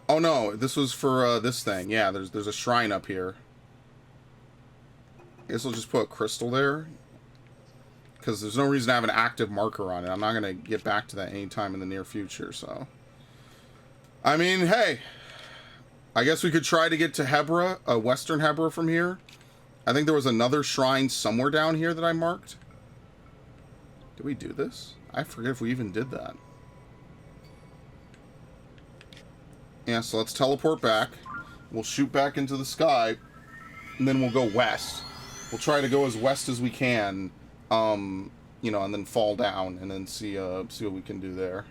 Oh no, this was for this thing. Yeah, there's a shrine up here. I guess I'll just put a crystal there, because there's no reason to have an active marker on it. I'm not going to get back to that anytime in the near future, so... I mean, hey, I guess we could try to get to Hebra, Western Hebra from here. I think there was another shrine somewhere down here that I marked. Did we do this? I forget if we even did that. Yeah, so let's teleport back. We'll shoot back into the sky, and then we'll go west. We'll try to go as west as we can, you know, and then fall down, and then see what we can do there.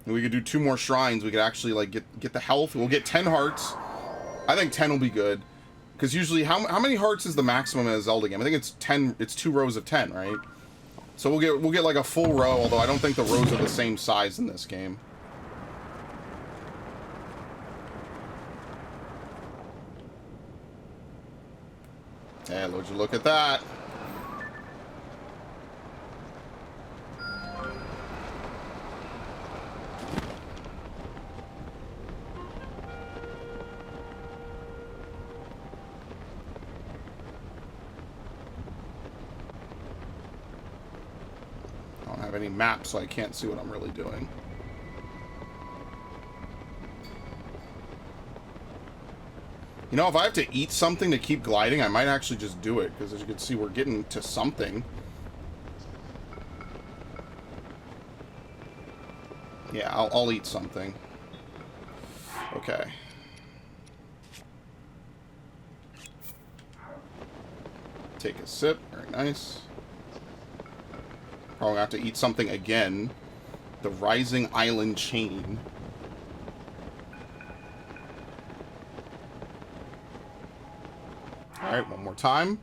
And we could do 2 more shrines. We could actually, like, get the health. We'll get 10 hearts. I think 10 will be good. Because usually, how many hearts is the maximum in a Zelda game? I think it's 10, it's 2 rows of 10, right? So we'll get like a full row, although I don't think the rows are the same size in this game. Yeah, would you look at that? Any map, so I can't see what I'm really doing. You know, if I have to eat something to keep gliding, I might actually just do it, because as you can see, we're getting to something. Yeah, I'll eat something. Okay. Take a sip. Very nice. Probably have to eat something again. The Rising Island Chain. Alright, one more time.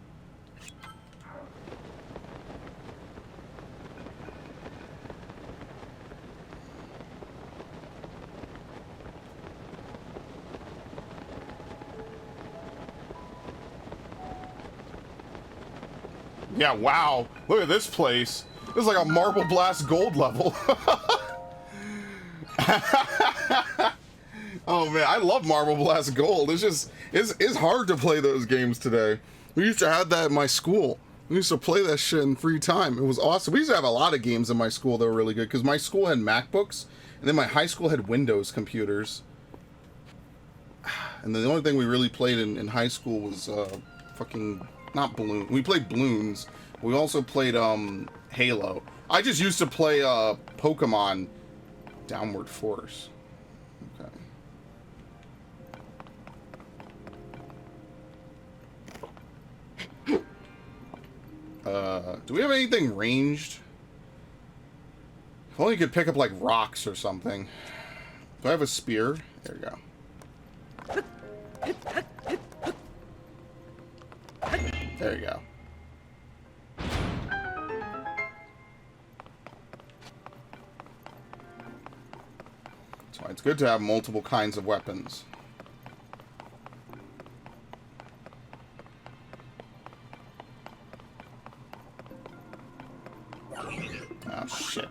Yeah, wow. Look at this place. This is like a Marble Blast Gold level. Oh man, I love Marble Blast Gold. It's just, it's hard to play those games today. We used to have that at my school. We used to play that shit in free time. It was awesome. We used to have a lot of games in my school that were really good, because my school had MacBooks, and then my high school had Windows computers. And the only thing we really played in high school was fucking, not Balloon. We played Balloons. We also played Halo. I just used to play Pokemon Downward Force. Okay. Do we have anything ranged? If only you could pick up like rocks or something. Do I have a spear? There we go. There you go. That's why it's good to have multiple kinds of weapons. Oh, shit.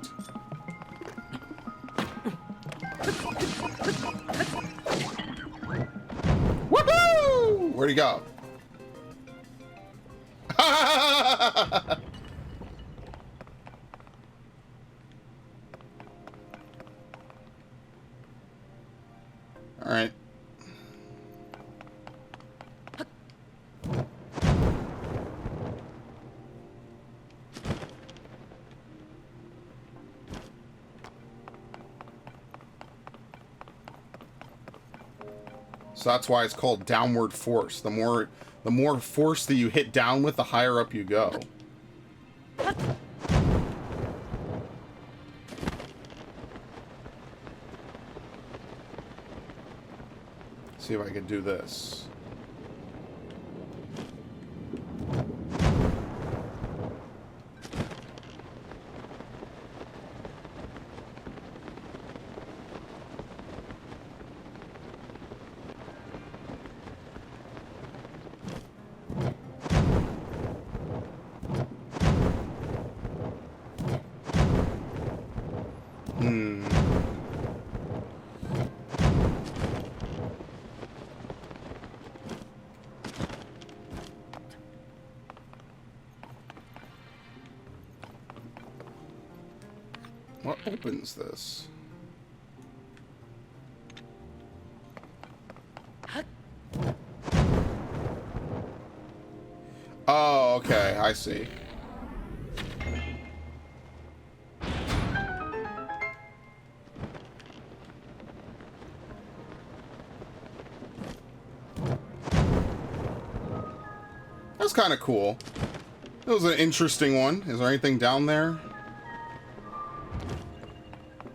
Woohoo! Where'd he go? All right. So that's why it's called downward force. The more force that you hit down with, the higher up you go. See if I can do this. What opens this? Oh, okay, I see. That's kind of cool. That was an interesting one. Is there anything down there?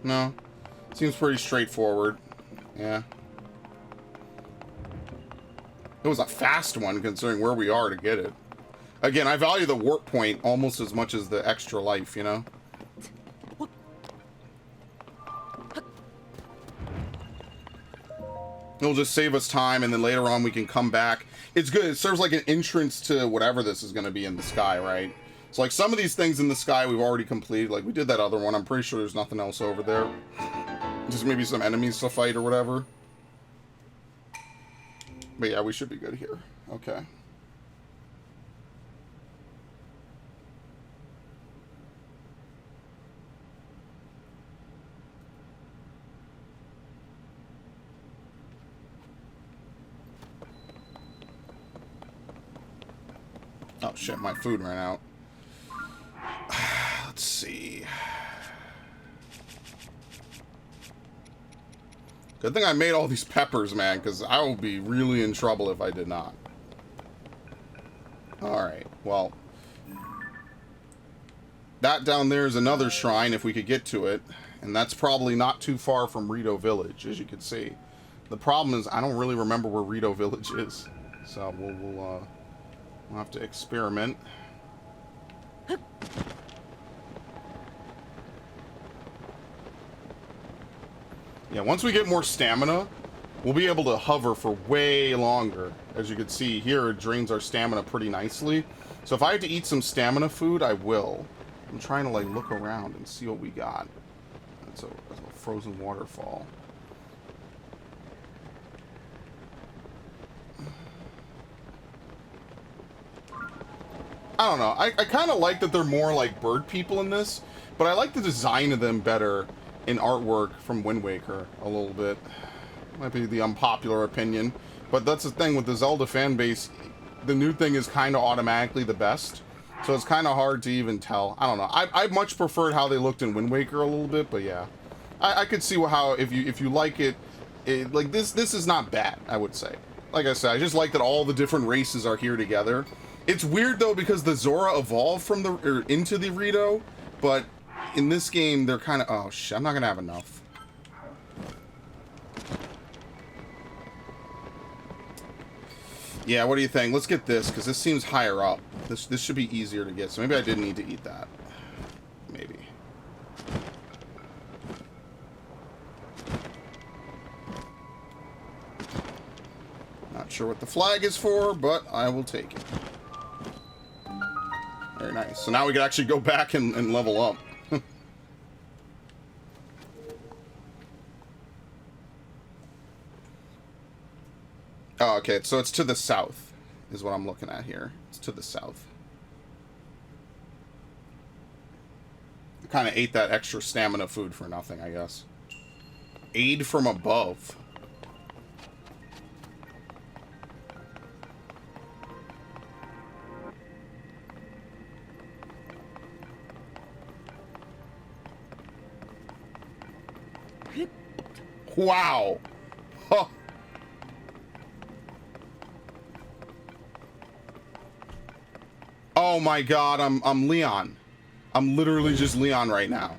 No. Seems pretty straightforward. Yeah. It was a fast one considering where we are to get it. Again, I value the warp point almost as much as the extra life, you know? It'll just save us time, and then later on we can come back. It's good. It serves like an entrance to whatever this is going to be in the sky, right? So, like, some of these things in the sky we've already completed. Like, we did that other one. I'm pretty sure there's nothing else over there. Just maybe some enemies to fight or whatever. But yeah, we should be good here. Okay. Oh shit, my food ran out. Let's see. Good thing I made all these peppers, man, because I will be really in trouble if I did not. Alright, well. That down there is another shrine, if we could get to it. And that's probably not too far from Rito Village, as you can see. The problem is, I don't really remember where Rito Village is. So, we'll have to experiment. Yeah, once we get more stamina, we'll be able to hover for way longer. As you can see here, it drains our stamina pretty nicely. So if I have to eat some stamina food, I will. I'm trying to, like, look around and see what we got. That's a frozen waterfall. I don't know. I kind of like that they're more like bird people in this, but I like the design of them better in artwork from Wind Waker a little bit. Might be the unpopular opinion, but that's the thing with the Zelda fan base. The new thing is kind of automatically the best, so it's kind of hard to even tell. I don't know. I much preferred how they looked in Wind Waker a little bit, but yeah, I could see how if you like it, like this is not bad. I would say. Like I said, I just like that all the different races are here together. It's weird though because the Zora evolved from into the Rito, but in this game they're kind of, oh shit, I'm not gonna have enough. Yeah, what do you think? Let's get this because this seems higher up. This should be easier to get. So maybe I didn't need to eat that. Maybe. Not sure what the flag is for, but I will take it. Very nice. So now we can actually go back and level up. Oh, okay. So it's to the south is what I'm looking at here. It's to the south. I kind of ate that extra stamina food for nothing, I guess. Aid from above. Wow. Huh. Oh my god, I'm Leon. I'm literally just Leon right now.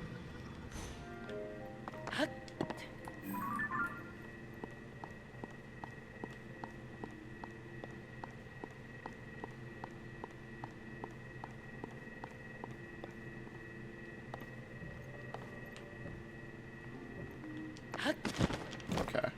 Okay.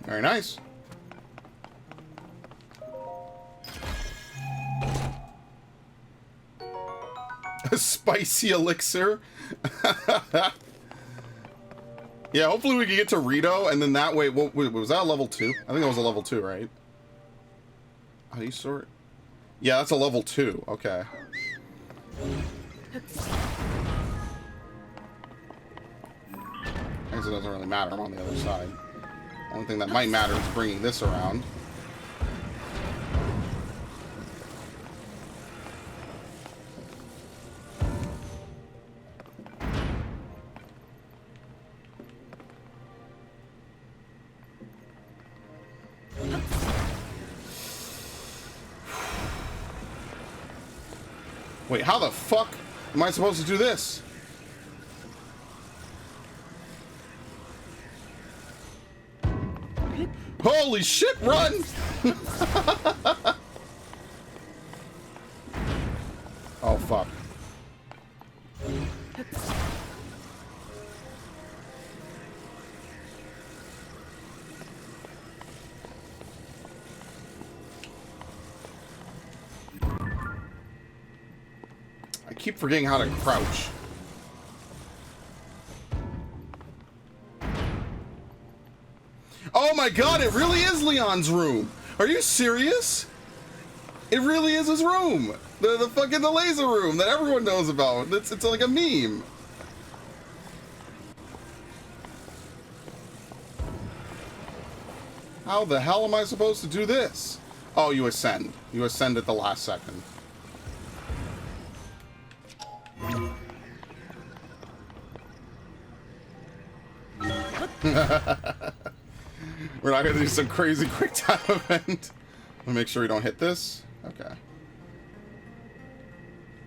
Very nice. A spicy elixir. Yeah, hopefully we can get to Rito, and then that way... What, was that a level 2? I think that was a level 2, right? How do you sort? Yeah, that's a level 2. Okay. I guess it doesn't really matter. I'm on the other side. The only thing that might matter is bringing this around. Wait, how the fuck am I supposed to do this? Holy shit, run! Oh, fuck. I keep forgetting how to crouch. Oh my god, it really is Leon's room. Are you serious? It really is his room. The fucking the laser room that everyone knows about. It's like a meme. How the hell am I supposed to do this? Oh, you ascend. You ascend at the last second. We're not gonna do some crazy quick time event. Let me make sure we don't hit this. Okay.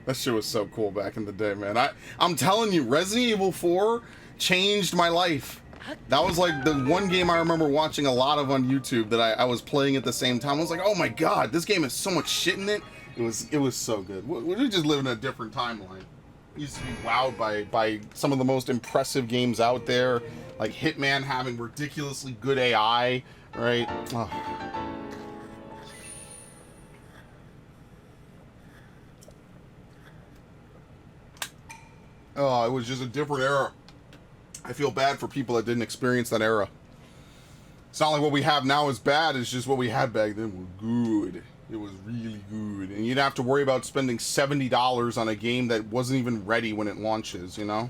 That shit was so cool back in the day, man. I'm telling you, Resident Evil 4 changed my life. That was like the one game I remember watching a lot of on YouTube that I was playing at the same time. I was like, oh my god, this game has so much shit in it. It was so good. We just live in a different timeline. Used to be wowed by some of the most impressive games out there, like Hitman having ridiculously good AI, right? Oh. Oh, it was just a different era. I feel bad for people that didn't experience that era. It's not like what we have now is bad, it's just what we had back then was good. It was really good. And you'd have to worry about spending $70 on a game that wasn't even ready when it launches, you know?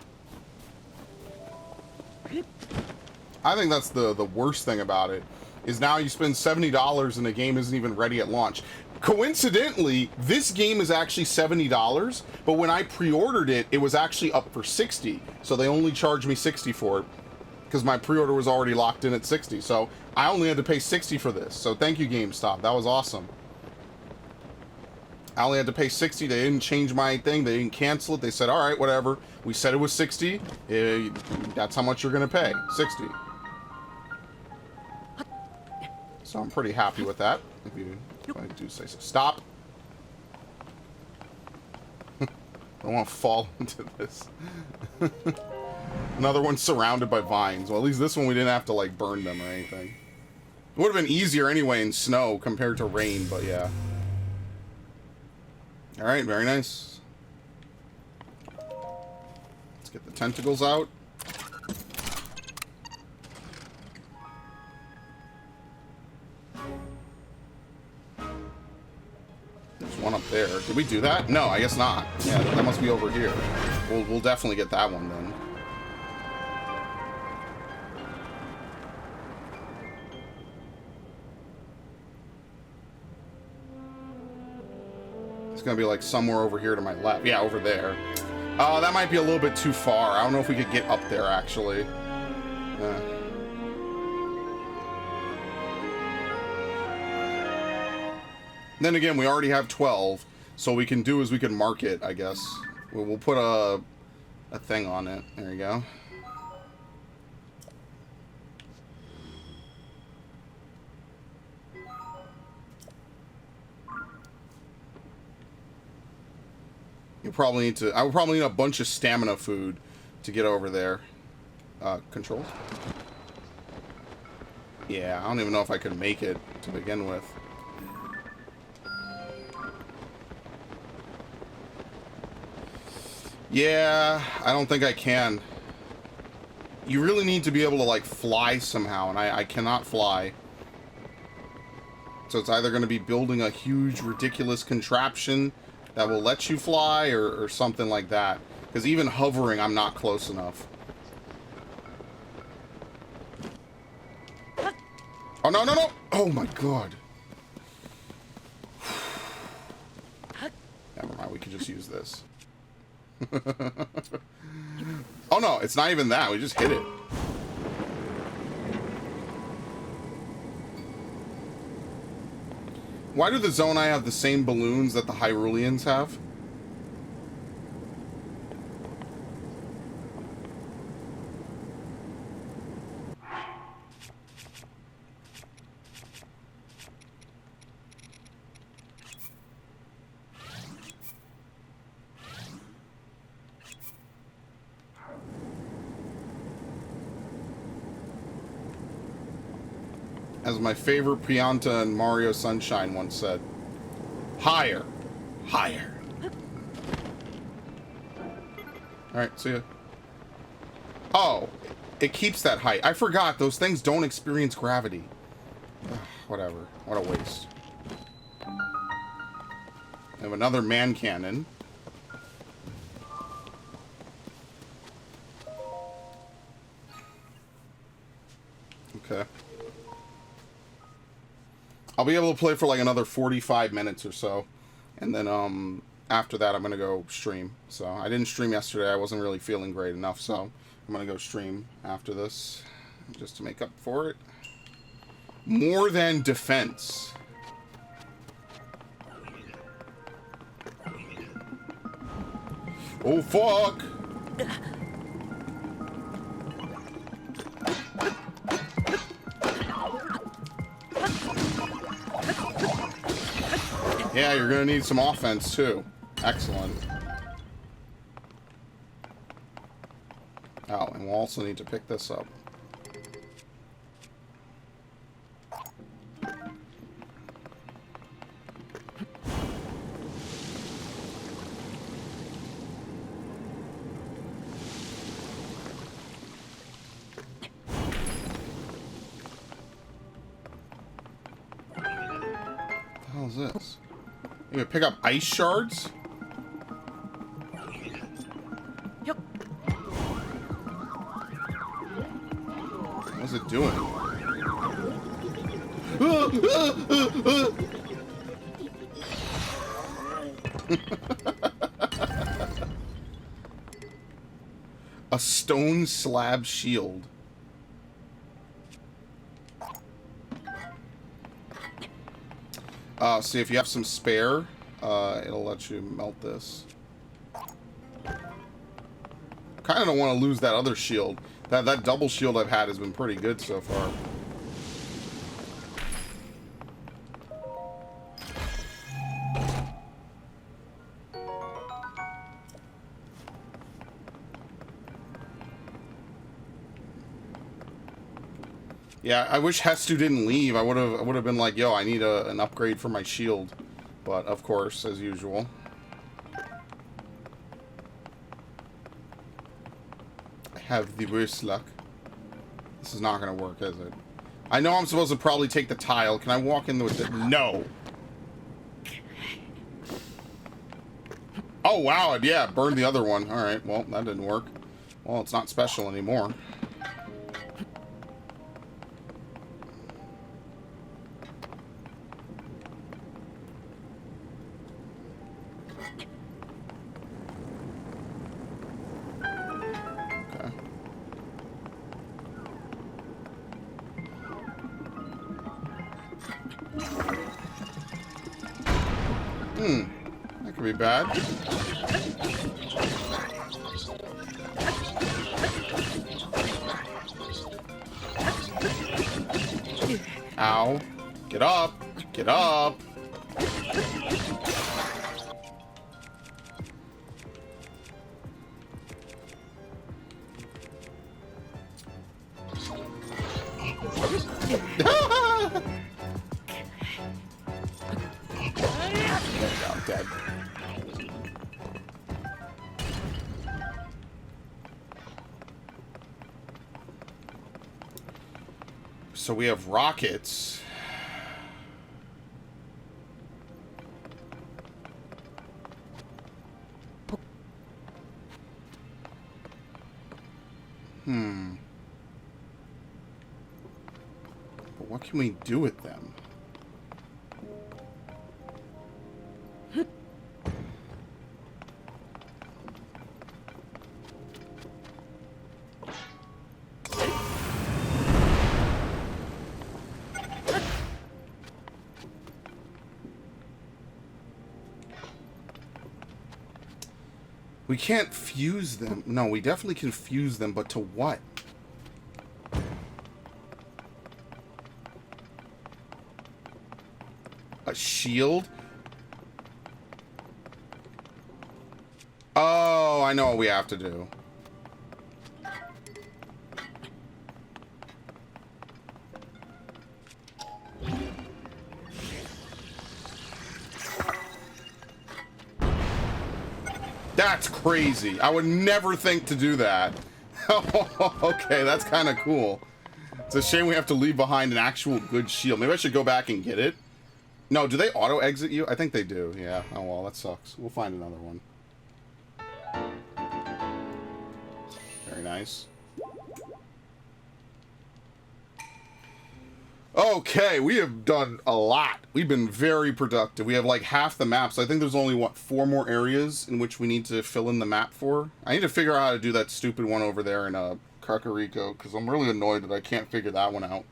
I think that's the worst thing about it, is now you spend $70 and the game isn't even ready at launch. Coincidentally, this game is actually $70, but when I pre-ordered it, it was actually up for $60. So they only charged me $60 for it because my pre-order was already locked in at $60. So I only had to pay $60 for this. So thank you, GameStop. That was awesome. I only had to pay $60. They didn't change my thing. They didn't cancel it. They said, all right, whatever. We said it was $60. That's how much you're going to pay. $60. So I'm pretty happy with that. If I do say so. Stop. I don't want to fall into this. Another one surrounded by vines. Well, at least this one we didn't have to, like, burn them or anything. It would have been easier anyway in snow compared to rain, but yeah. Alright, very nice. Let's get the tentacles out. There's one up there. Did we do that? No, I guess not. Yeah, that must be over here. We'll definitely get that one then. It's gonna be like somewhere over here to my left. Yeah, over there. That might be a little bit too far. I don't know if we could get up there, actually. Then again, we already have 12, so we can do is we can mark it, I guess. We'll put a thing on it. There you go. You probably need to. I would probably need a bunch of stamina food to get over there. Controls? Yeah, I don't even know if I could make it to begin with. Yeah, I don't think I can. You really need to be able to, like, fly somehow, and I cannot fly. So it's either going to be building a huge, ridiculous contraption that will let you fly, or something like that. Because even hovering, I'm not close enough. Oh, no, no, no! Oh, my God. Never mind, we can just use this. Oh, no, it's not even that. We just hit it. Why do the Zonai have the same balloons that the Hyruleans have? As my favorite Pianta in Mario Sunshine once said, higher, higher. Alright, see ya. Oh, it keeps that height. I forgot, those things don't experience gravity. Ugh, whatever, what a waste. I have another man cannon. Okay. I'll be able to play for like another 45 minutes or so. And then after that I'm going to go stream. So I didn't stream yesterday. I wasn't really feeling great enough. So I'm going to go stream after this just to make up for it. More than defense. Oh, fuck! Yeah, you're gonna need some offense too. Excellent. Oh, and we'll also need to pick this up. What the hell is this? You gonna pick up ice shards? Yep. What's it doing? A stone slab shield. See if you have some spare, it'll let you melt this. Kind of don't want to lose that other shield. That double shield I've had has been pretty good so far. Yeah, I wish Hestu didn't leave. I would have been like, yo, I need an upgrade for my shield. But of course, as usual. I have the worst luck. This is not gonna work, is it? I know I'm supposed to probably take the tile. Can I walk in with it? No. Oh wow, yeah, burned the other one. Alright, well, that didn't work. Well, it's not special anymore. That could be bad. Ow. Get up. Get up. Dead. So we have rockets. But what can we do with them? We can't fuse them. No, we definitely can fuse them, but to what? A shield? Oh, I know what we have to do. That's crazy. I would never think to do that. Okay, that's kind of cool. It's a shame we have to leave behind an actual good shield. Maybe I should go back and get it. No, do they auto-exit you? I think they do, yeah. Oh, well, that sucks. We'll find another one. Very nice. Okay, we have done a lot. We've been very productive. We have like half the map, so I think there's only, what, 4 more areas in which we need to fill in the map for? I need to figure out how to do that stupid one over there in Kakariko, because I'm really annoyed that I can't figure that one out.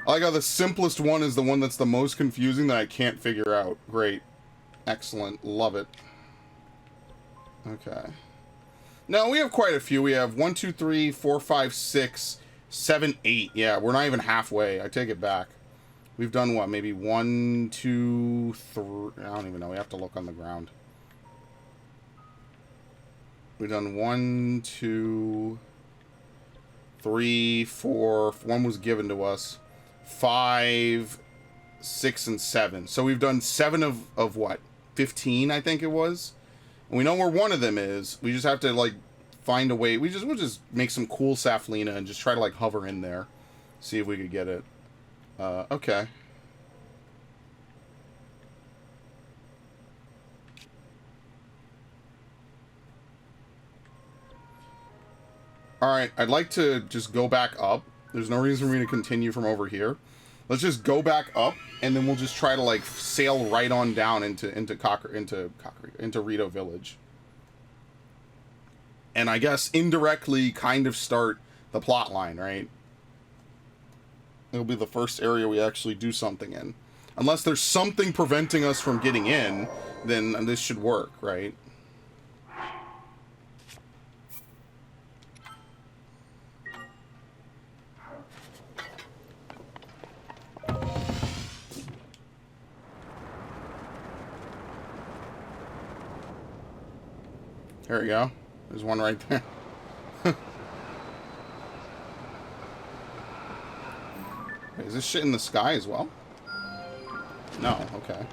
I like how the simplest one is the one that's the most confusing that I can't figure out. Great. Excellent. Love it. Okay. No, we have quite a few. We have 1, 2, 3, 4, 5, 6... 7, 8. Yeah, we're not even halfway. I take it back. We've done what? Maybe 1, 2, 3. I don't even know. We have to look on the ground. We've done 1, 2, 3, 4. 1 was given to us. 5, 6, and 7. So we've done 7 of what? 15, I think it was. And we know where one of them is. We just have to, like, find a way. We'll just make some cool Saflina and just try to like hover in there, see if we could get it. Okay. All right, I'd like to just go back up. There's no reason for me to continue from over here. Let's just go back up, and then we'll just try to like sail right on down into Rito Village. and I guess indirectly kind of start the plot line, right? It'll be the first area we actually do something in. Unless there's something preventing us from getting in, then this should work, right? There we go. There's one right there. Wait, is this shit in the sky as well? No, okay.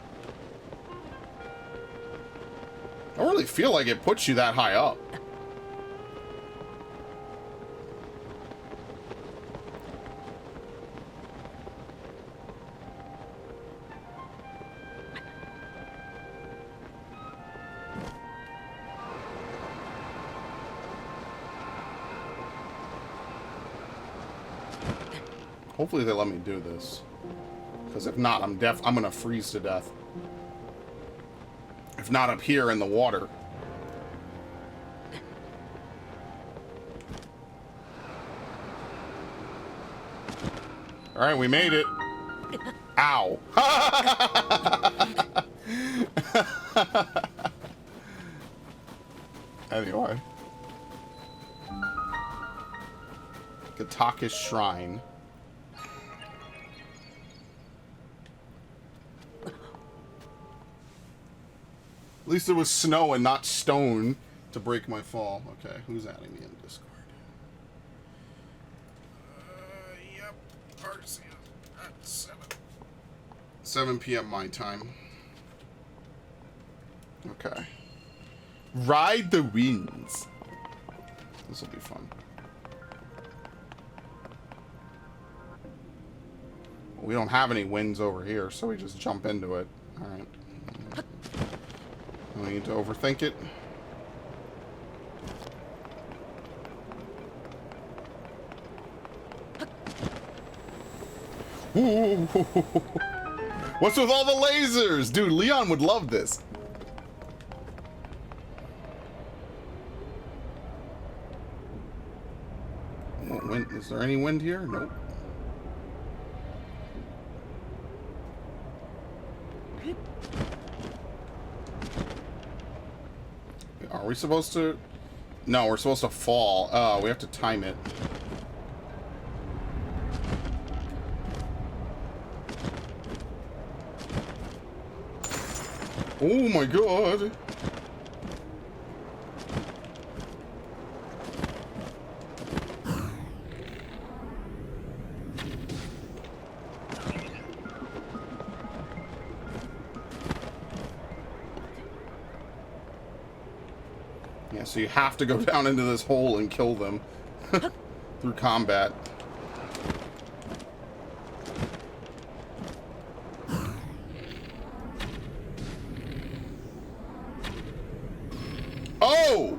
I don't really feel like it puts you that high up. Hopefully they let me do this. Because if not, I'm gonna freeze to death. If not up here in the water. Alright, we made it. Ow. Anyway. Kataka's Shrine. At least it was snow and not stone to break my fall. Okay, who's adding me in Discord? Yep. Arceus at 7 p.m. my time. Okay. Ride the winds. This will be fun. We don't have any winds over here, so we just jump into it. Alright. No need to overthink it. Ooh. What's with all the lasers? Dude, Leon would love this. Wind. Is there any wind here? Nope. Are we supposed to? No, we're supposed to fall. Oh, we have to time it. Oh my god. Yeah, so you have to go down into this hole and kill them through combat. Oh!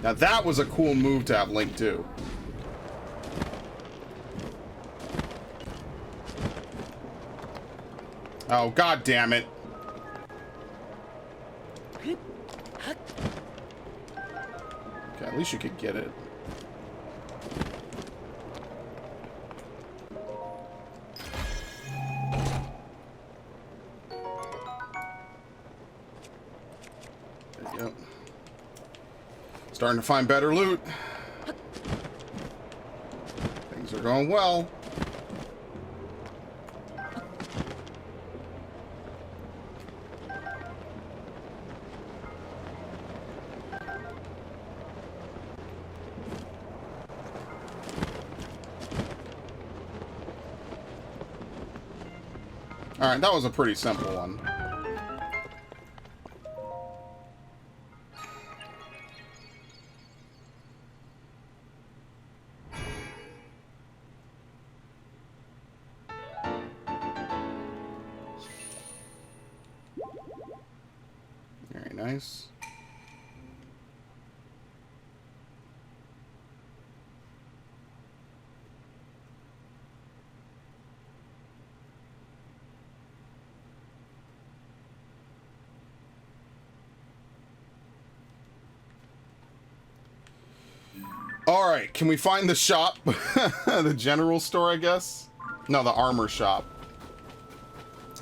Now that was a cool move to have Link do. Oh, god damn it. Okay, at least you could get it. There you go. Starting to find better loot. Things are going well. Alright, that was a pretty simple one. Very nice. Alright, can we find the shop? The general store, I guess? No, the armor shop.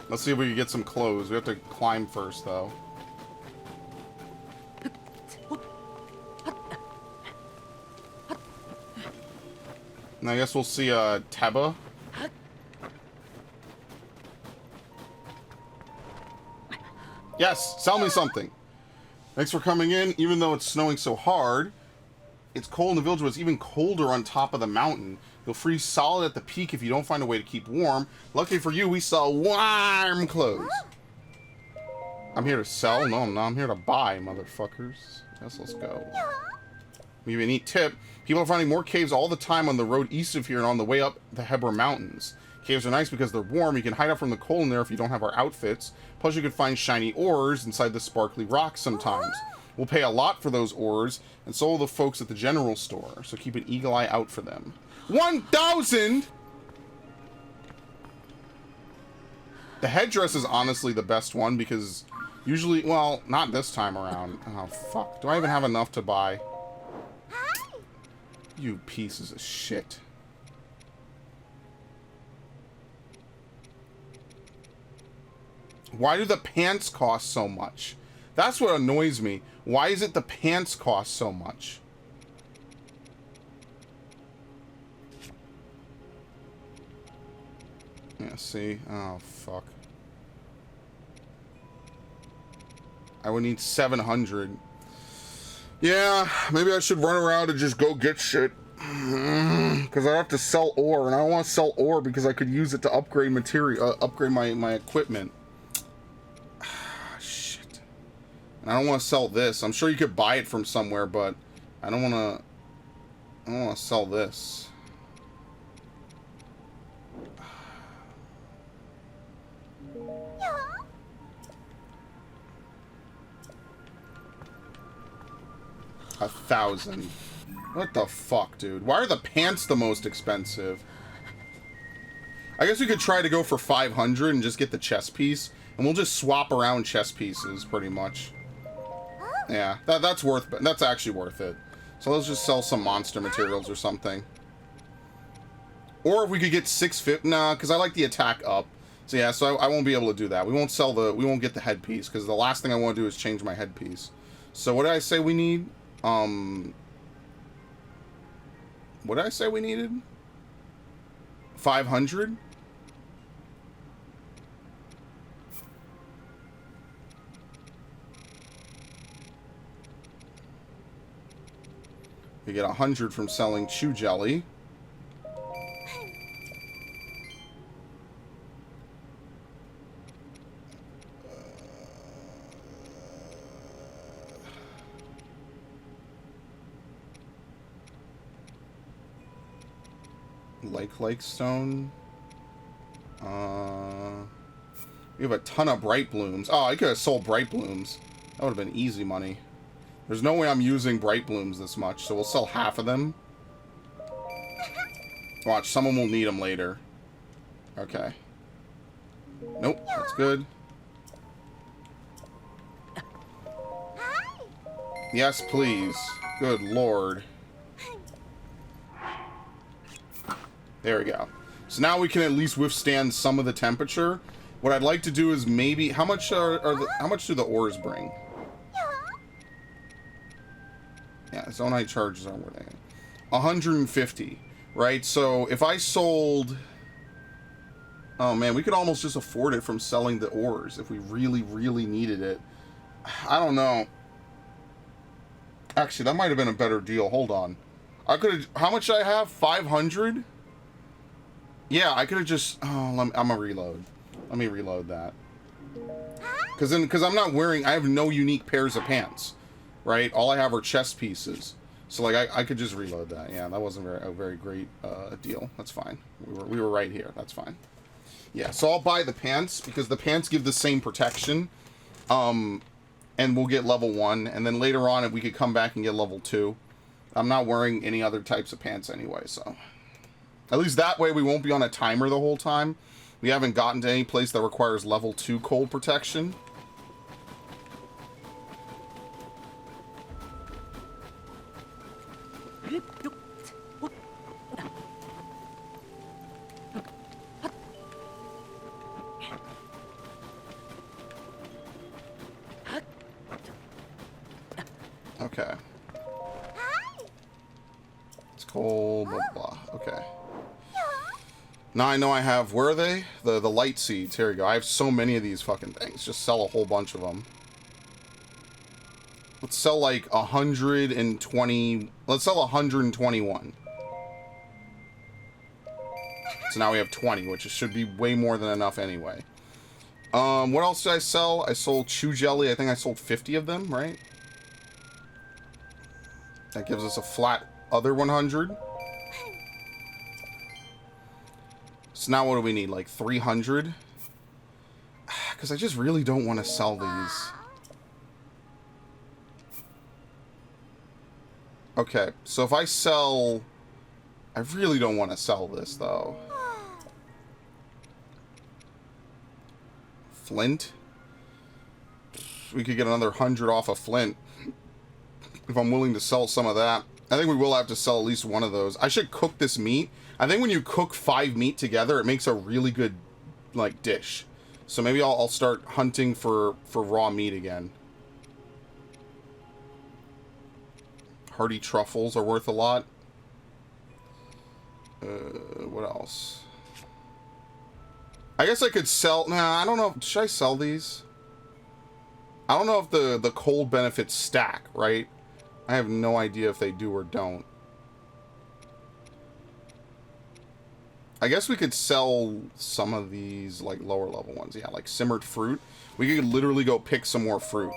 Let's see if we can get some clothes. We have to climb first, though. And I guess we'll see Teba. Yes, sell me something. Thanks for coming in. Even though it's snowing so hard, it's cold in the village, but it's even colder on top of the mountain. You'll freeze solid at the peak if you don't find a way to keep warm. Luckily for you, we sell warm clothes. I'm here to sell? No, I'm not. I'm here to buy, motherfuckers. Yes, let's go. We have a neat tip. People are finding more caves all the time on the road east of here and on the way up the Hebra Mountains. Caves are nice because they're warm. You can hide out from the cold in there if you don't have our outfits. Plus, you can find shiny ores inside the sparkly rocks sometimes. We'll pay a lot for those ores, and so will the folks at the general store. So keep an eagle eye out for them. 1,000! The headdress is honestly the best one because usually, well, not this time around. Oh, fuck. Do I even have enough to buy? You pieces of shit. Why do the pants cost so much? That's what annoys me. Why is it the pants cost so much? Yeah, see? Oh, fuck. I would need 700. Yeah, maybe I should run around and just go get shit. Because I have to sell ore, and I don't want to sell ore because I could use it to upgrade material, upgrade my equipment. Shit. And I don't want to sell this. I'm sure you could buy it from somewhere, but I don't want to. I don't want to sell this. A 1,000. What the fuck, dude? Why are the pants the most expensive? I guess we could try to go for 500 and just get the chest piece. And we'll just swap around chest pieces, pretty much. Yeah, that's actually worth it. So let's just sell some monster materials or something. Or if we could get 650... Nah, because I like the attack up. So yeah, so I won't be able to do that. We won't get the headpiece, because the last thing I want to do is change my headpiece. So what did I say we need? What did I say we needed? 500? We get 100 from selling chew jelly. Lake stone. We have a ton of bright blooms. Oh, I could have sold bright blooms. That would have been easy money. There's no way I'm using bright blooms this much, so we'll sell half of them. Watch, someone will need them later. Okay. Nope, that's good. Yes, please. Good lord. There we go. So now we can at least withstand some of the temperature. What I'd like to do is maybe how much how much do the ores bring? Yeah, zonite charges are where they at. 150, right? So if I sold, oh man, we could almost just afford it from selling the ores if we really, really needed it. I don't know. Actually, that might have been a better deal. Hold on. I could have. How much did I have? 500. Yeah, I could have just. Oh, I'm gonna reload. Let me reload that. Because I'm not wearing. I have no unique pairs of pants, right? All I have are chest pieces. So like I could just reload that. Yeah, that wasn't a very great deal. That's fine. We were right here. That's fine. Yeah, so I'll buy the pants because the pants give the same protection. And we'll get level 1, and then later on if we could come back and get level 2. I'm not wearing any other types of pants anyway, so at least that way we won't be on a timer the whole time. We haven't gotten to any place that requires level 2 cold protection. Okay. It's cold, blah, blah. Okay. Now I know I have... Where are they? The light seeds. Here we go. I have so many of these fucking things. Just sell a whole bunch of them. Let's sell like 120... Let's sell 121. So now we have 20, which should be way more than enough anyway. What else did I sell? I sold chew jelly. I think I sold 50 of them, right? That gives us a flat other 100. So now what do we need? Like 300? Because I just really don't want to sell these. Okay, so if I sell... I really don't want to sell this, though. Flint? We could get another 100 off of flint. If I'm willing to sell some of that. I think we will have to sell at least one of those. I should cook this meat. I think when you cook 5 meat together, it makes a really good, like, dish. So maybe I'll start hunting for raw meat again. Hearty truffles are worth a lot. What else? I guess I could sell... Nah, I don't know. Should I sell these? I don't know if the cold benefits stack, right? I have no idea if they do or don't. I guess we could sell some of these, like, lower level ones. Yeah, like simmered fruit. We could literally go pick some more fruit.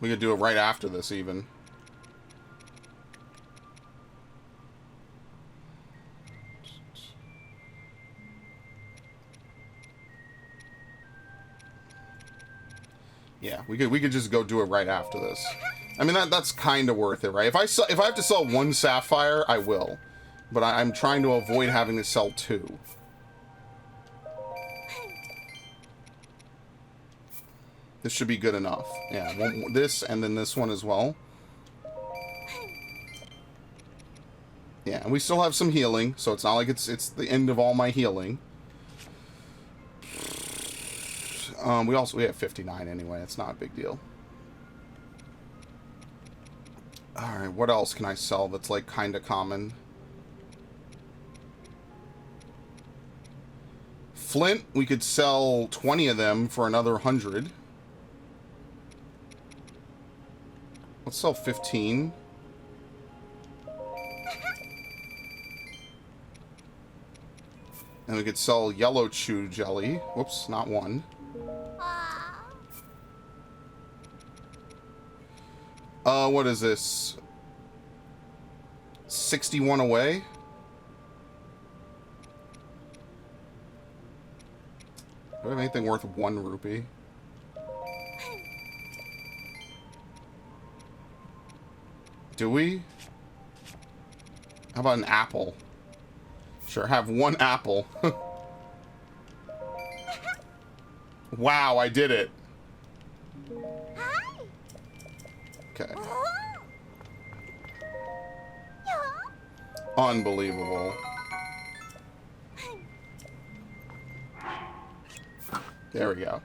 We could do it right after this, even. Yeah, we could just go do it right after this. I mean, that's kind of worth it, right? If I have to sell 1 sapphire, I will. But I'm trying to avoid having to sell 2. This should be good enough. Yeah, this and then this one as well. Yeah, and we still have some healing, so it's not like it's the end of all my healing. We have 59 anyway. It's not a big deal. Alright, what else can I sell that's, like, kind of common? Flint, we could sell 20 of them for another 100. Let's sell 15. And we could sell yellow chew jelly. Whoops, not 1. What is this? 61 away? Do I have anything worth 1 rupee? Do we? How about an apple? Sure, have 1 apple. Wow, I did it. Okay. Unbelievable. There we go.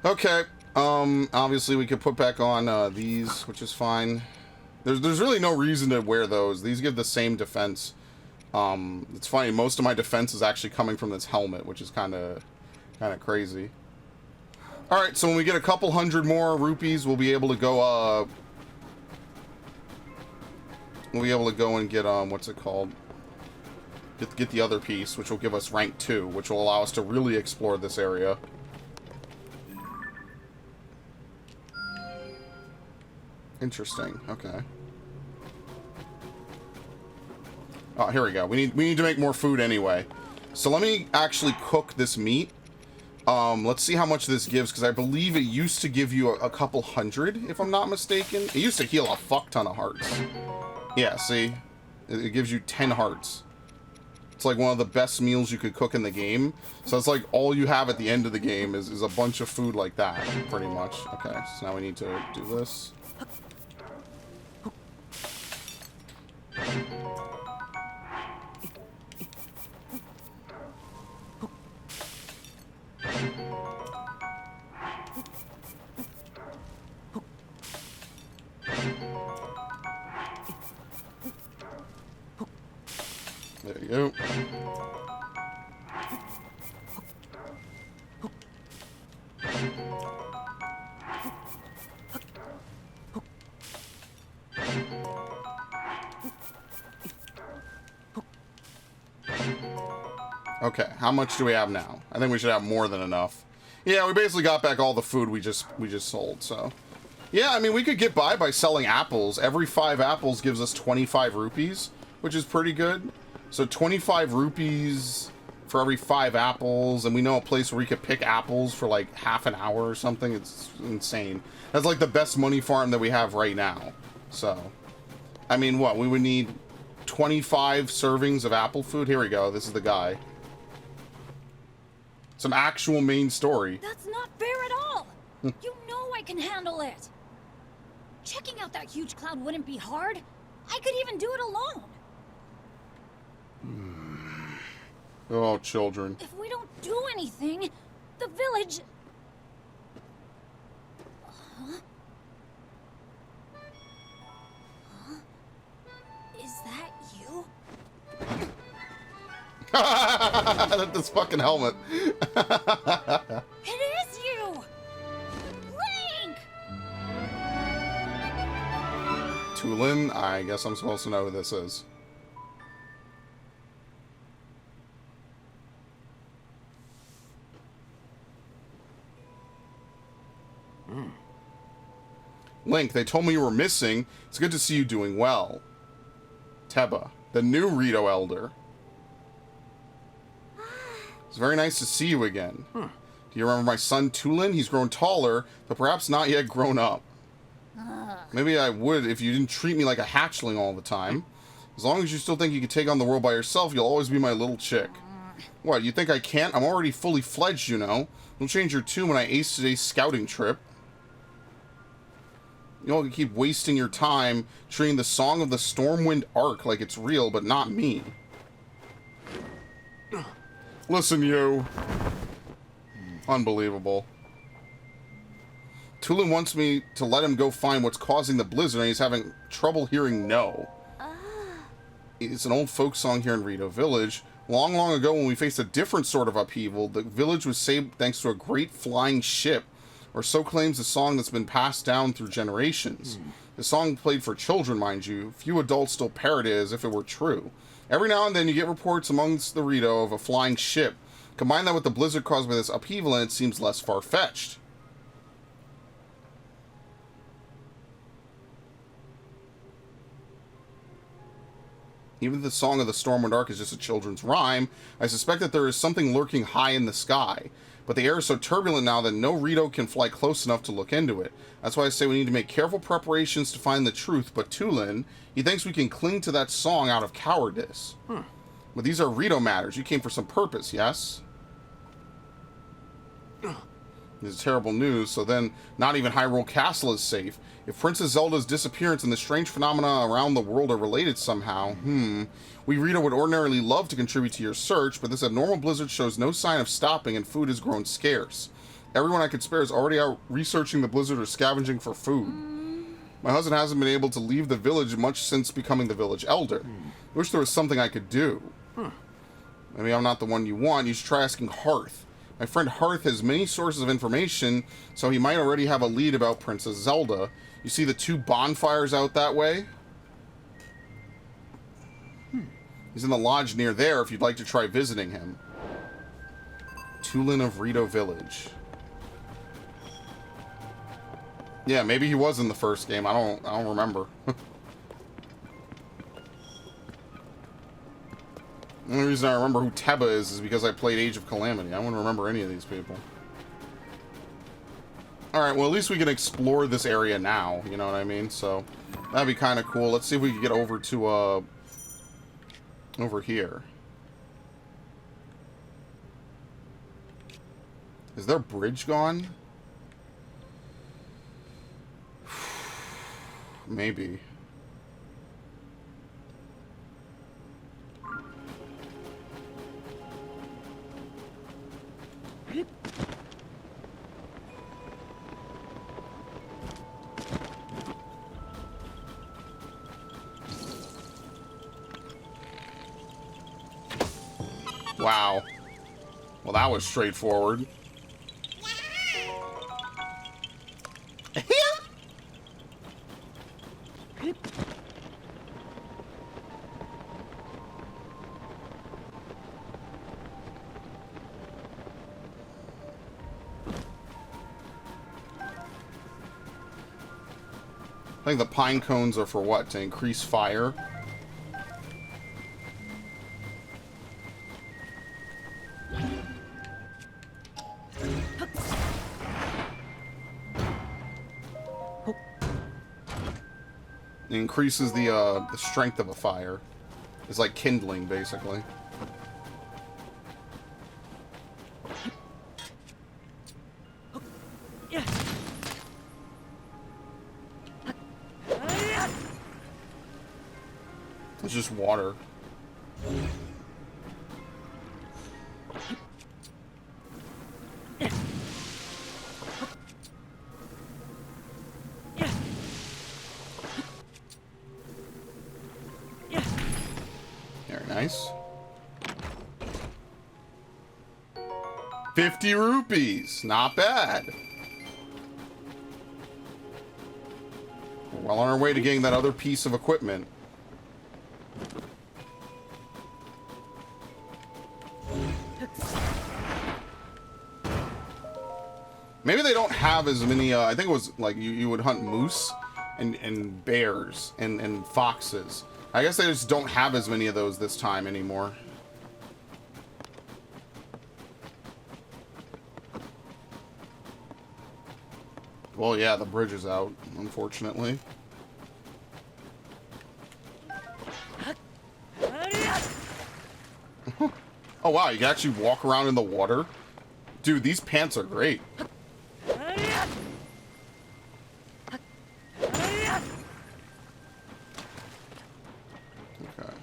Okay. Obviously we could put back on these, which is fine. There's really no reason to wear those. These give the same defense. It's funny, most of my defense is actually coming from this helmet, which is kind of crazy. Alright, so when we get a couple 100 more rupees, we'll be able to go, and get, what's it called? Get the other piece, which will give us rank 2, which will allow us to really explore this area. Interesting, okay. Oh, here we go. We need to make more food anyway. So let me actually cook this meat. Let's see how much this gives, because I believe it used to give you a couple 100, if I'm not mistaken. It used to heal a fuck ton of hearts. Yeah, see? It gives you 10 hearts. It's like one of the best meals you could cook in the game. So it's like all you have at the end of the game is a bunch of food like that, pretty much. Okay, so now we need to do this. There you go. Okay, how much do we have now? I think we should have more than enough. Yeah, we basically got back all the food we just sold, so. Yeah, I mean, we could get by selling apples. Every 5 apples gives us 25 rupees, which is pretty good. So 25 rupees for every 5 apples, and we know a place where we could pick apples for like half an hour or something. It's insane. That's like the best money farm that we have right now. So, I mean, what? We would need 25 servings of apple food. Here we go. This is the guy. Some actual main story. That's not fair at all. You know I can handle it. Checking out that huge cloud wouldn't be hard. I could even do it alone. Oh, children. If we don't do anything, the village... Huh? Huh? Is that you? This fucking helmet. It is you! Link! Tulin? I guess I'm supposed to know who this is. Link, they told me you were missing. It's good to see you doing well. Teba, the new Rito Elder. It's very nice to see you again. Do you remember my son Tulin? He's grown taller, but perhaps not yet grown up. Maybe I would if you didn't treat me like a hatchling all the time. As long as you still think you can take on the world by yourself, you'll always be my little chick. What, you think I can't? I'm already fully fledged, you know. Don't change your tune when I ace today's scouting trip. You all can keep wasting your time treating the Song of the Stormwind Arc like it's real, but not me. Listen, you. Unbelievable. Tulin wants me to let him go find what's causing the blizzard, and he's having trouble hearing no. It's an old folk song here in Rito Village. Long, long ago, when we faced a different sort of upheaval, the village was saved thanks to a great flying ship, or so claims the song that's been passed down through generations. The song played for children, mind you. Few adults still parrot it as if it were true. Every now and then you get reports amongst the Rito of a flying ship. Combine that with the blizzard caused by this upheaval and it seems less far-fetched. Even if the Song of the Stormwind Arc is just a children's rhyme, I suspect that there is something lurking high in the sky. But the air is so turbulent now that no Rito can fly close enough to look into it. That's why I say we need to make careful preparations to find the truth. But Tulin, he thinks we can cling to that song out of cowardice. But these are Rito matters. You came for some purpose, yes? This is terrible news, so then not even Hyrule Castle is safe. If Princess Zelda's disappearance and the strange phenomena around the world are related somehow, we Rito would ordinarily love to contribute to your search, but this abnormal blizzard shows no sign of stopping and food has grown scarce. Everyone I could spare is already out researching the blizzard or scavenging for food. My husband hasn't been able to leave the village much since becoming the village elder. I wish there was something I could do. Maybe I'm not the one you want. You should try asking Hearth. My friend Hearth has many sources of information, so he might already have a lead about Princess Zelda. You see the 2 bonfires out that way? He's in the lodge near there if you'd like to try visiting him. Tulin of Rito Village. Yeah, maybe he was in the first game. I don't remember. The only reason I remember who Teba is because I played Age of Calamity. I wouldn't remember any of these people. Alright, well at least we can explore this area now, you know what I mean? So, that'd be kind of cool. Let's see if we can get over to, over here. Is their bridge gone? Maybe. Wow. Well, that was straightforward. I think the pine cones are for what? To increase fire? It increases the strength of a fire. It's like kindling, basically. It's just water. Very nice. 50 rupees. Not bad. We're well on our way to getting that other piece of equipment. Maybe they don't have as many, I think it was like you would hunt moose and bears and foxes. I guess they just don't have as many of those this time anymore. Well, yeah, the bridge is out, unfortunately. Oh, wow, you can actually walk around in the water? Dude, these pants are great. Okay.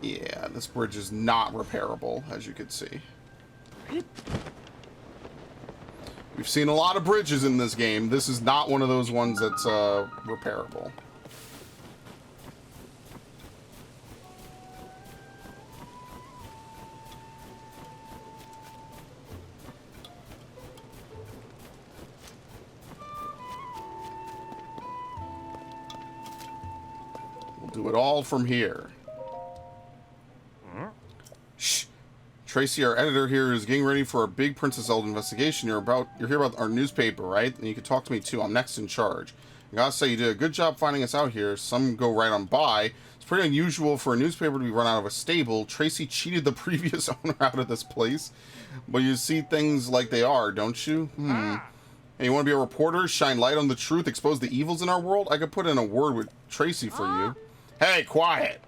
Yeah, this bridge is not repairable, as you can see. We've seen a lot of bridges in this game. This is not one of those ones that's repairable. We'll do it all from here. Shh. Tracy, our editor here, is getting ready for a big Princess Zelda investigation. You're here about our newspaper, right? And you can talk to me too. I'm next in charge. I gotta say, you did a good job finding us out here. Some go right on by. It's pretty unusual for a newspaper to be run out of a stable. Tracy cheated the previous owner out of this place. But you see things like they are, don't you? Hey, you want to be a reporter? Shine light on the truth? Expose the evils in our world? I could put in a word with Tracy for you. Hey, quiet!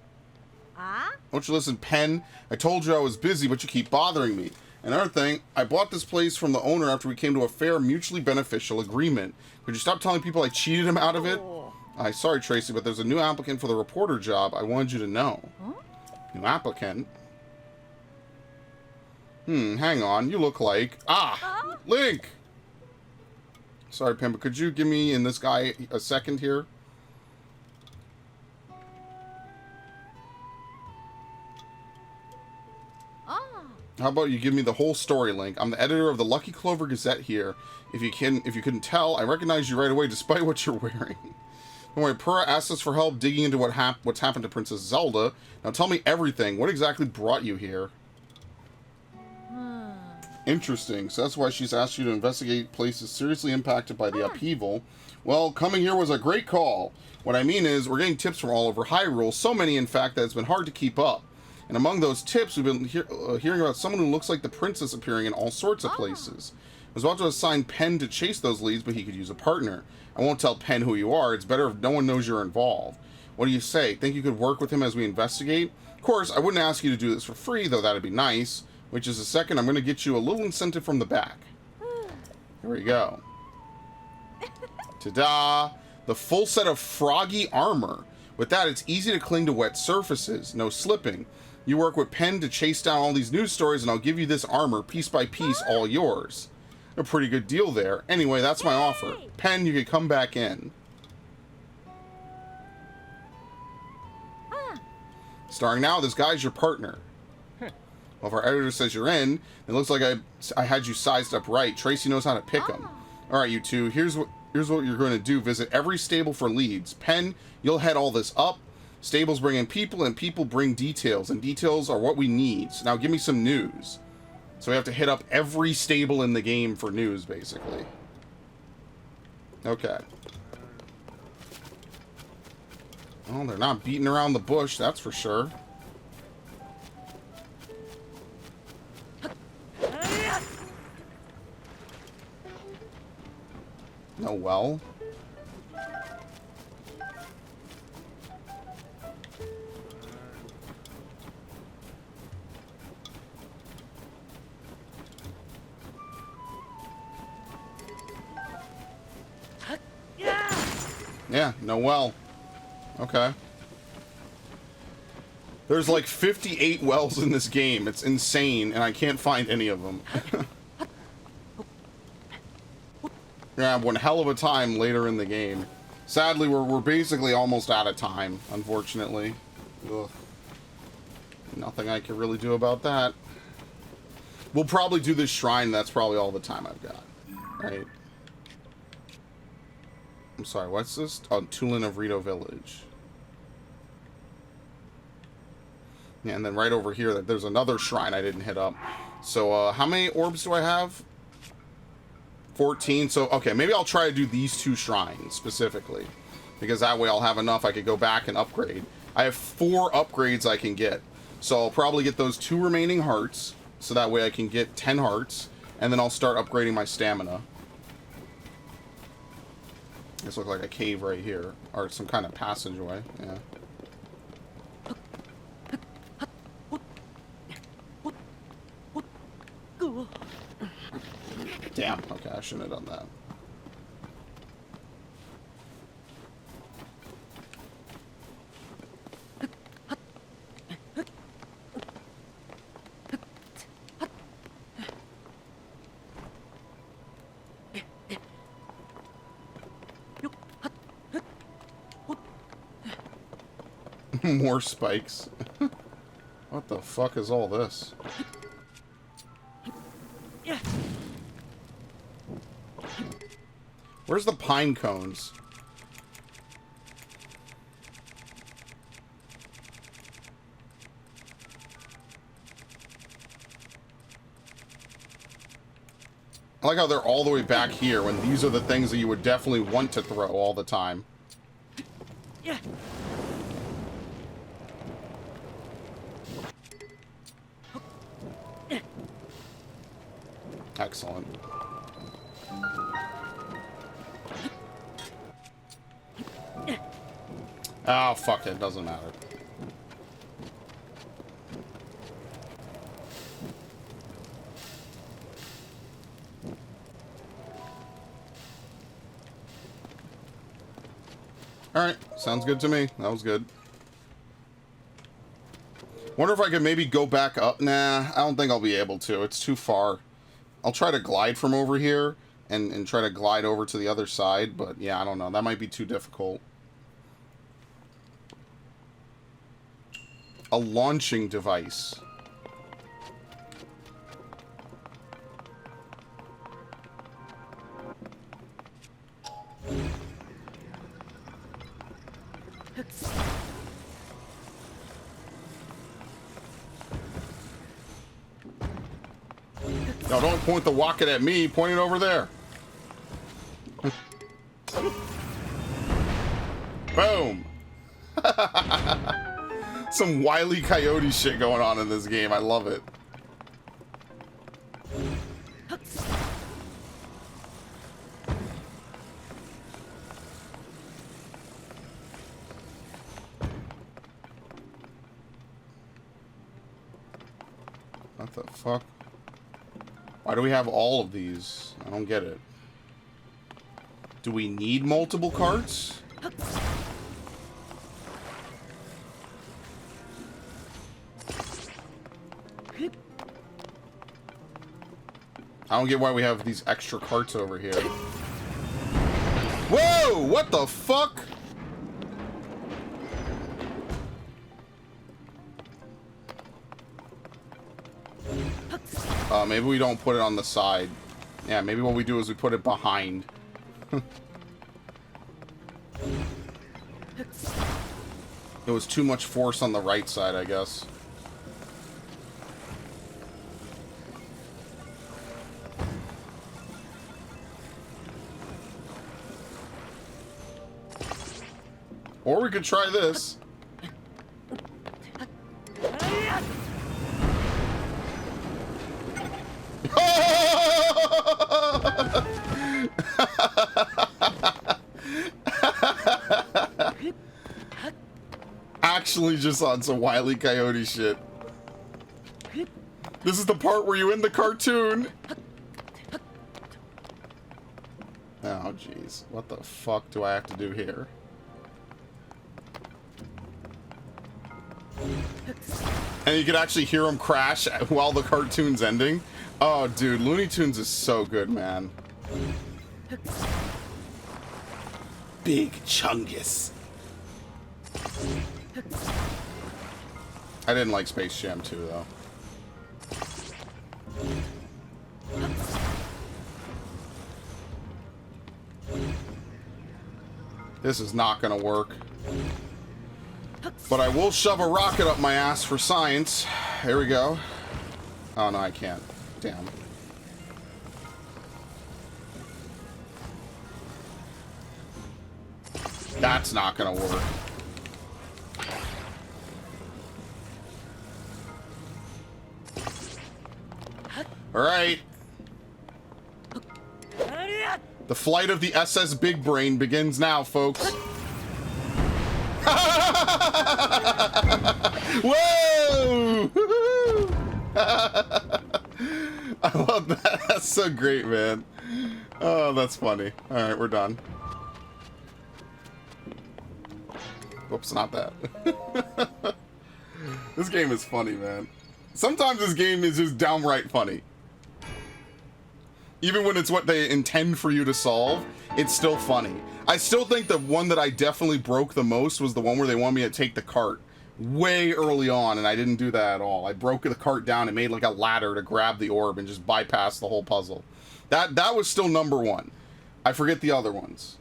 Don't you listen, Pen? I told you I was busy, but you keep bothering me. Another thing, I bought this place from the owner after we came to a fair, mutually beneficial agreement. Could you stop telling people I cheated him out of it? Sorry, Tracy, but there's a new applicant for the reporter job. I wanted you to know. New applicant? Hang on. You look like... Link! Sorry, Pen, but could you give me and this guy a second here? How about you give me the whole story, Link? I'm the editor of the Lucky Clover Gazette here. If you couldn't tell, I recognize you right away despite what you're wearing. Don't worry, Purah asked us for help digging into what's happened to Princess Zelda. Now tell me everything. What exactly brought you here? Interesting. So that's why she's asked you to investigate places seriously impacted by the upheaval. Well, coming here was a great call. What I mean is, we're getting tips from all over Hyrule. So many, in fact, that it's been hard to keep up. And among those tips, we've been hearing about someone who looks like the princess appearing in all sorts of places. I was about to assign Pen to chase those leads, but he could use a partner. I won't tell Pen who you are. It's better if no one knows you're involved. What do you say? Think you could work with him as we investigate? Of course, I wouldn't ask you to do this for free, though that'd be nice. which is a second. I'm going to get you a little incentive from the back. Here we go. Ta-da! The full set of froggy armor. With that, it's easy to cling to wet surfaces. No slipping. You work with Penn to chase down all these news stories, and I'll give you this armor, piece by piece, all yours. A pretty good deal there. Anyway, that's my offer. Penn, you can come back in. Starring now, this guy's your partner. Well, if our editor says you're in, it looks like I had you sized up right. Tracy knows how to pick them. All right, you two, here's what you're going to do. Visit every stable for leads. Penn, you'll head all this up. Stables bring in people, and people bring details, and details are what we need. So now give me some news. So we have to hit up every stable in the game for news, basically. Okay. Well, they're not beating around the bush, that's for sure. No well. Yeah, no well. Okay. There's like 58 wells in this game. It's insane, and I can't find any of them. Yeah, one hell of a time later in the game. Sadly, we're basically almost out of time, unfortunately. Ugh. Nothing I can really do about that. We'll probably do this shrine. That's probably all the time I've got. Right. I'm sorry, what's this? Oh, Tulin of Rito Village. Yeah, and then right over here, there's another shrine I didn't hit up. So, how many orbs do I have? 14. So, okay, maybe I'll try to do these two shrines specifically. Because that way I'll have enough I could go back and upgrade. I have 4 upgrades I can get. So I'll probably get those 2 remaining hearts. So that way I can get 10 hearts. And then I'll start upgrading my stamina. This looks like a cave right here. Or some kind of passageway. Yeah. Damn. Okay, I shouldn't have done that. More spikes. What the fuck is all this? Where's the pine cones? I like how they're all the way back here when these are the things that you would definitely want to throw all the time. Yeah. Excellent. Oh, fuck it. Doesn't matter. Alright. Sounds good to me. That was good. Wonder if I could maybe go back up. Nah, I don't think I'll be able to. It's too far. I'll try to glide from over here and try to glide over to the other side. But yeah, I don't know. That might be too difficult. A launching device. No, don't point the rocket at me. Point it over there. Boom. Some Wile E. Coyote shit going on in this game. I love it. What the fuck? Why do we have all of these? I don't get it. Do we need multiple carts? I don't get why we have these extra carts over here. Whoa! What the fuck? Maybe we don't put it on the side. Yeah, maybe what we do is we put it behind. It was too much force on the right side, I guess. Or we could try this. Actually just on some Wile E. Coyote shit. This is the part where you end the cartoon. Oh, jeez. What the fuck do I have to do here? And you can actually hear him crash while the cartoon's ending. Oh, dude, Looney Tunes is so good, man. Big Chungus. I didn't like Space Jam 2, though. This is not gonna work. But I will shove a rocket up my ass for science. Here we go. Oh, no, I can't. Damn. That's not gonna work. Alright. The flight of the SS Big Brain begins now, folks. Whoa! I love that. That's so great, man. Oh, that's funny. Alright, we're done. Whoops, not that. This game is funny, man. Sometimes this game is just downright funny. Even when it's what they intend for you to solve, it's still funny. I still think the one that I definitely broke the most was the one where they wanted me to take the cart way early on, and I didn't do that at all. I broke the cart down and made like a ladder to grab the orb and just bypass the whole puzzle. That was still number one. I forget the other ones.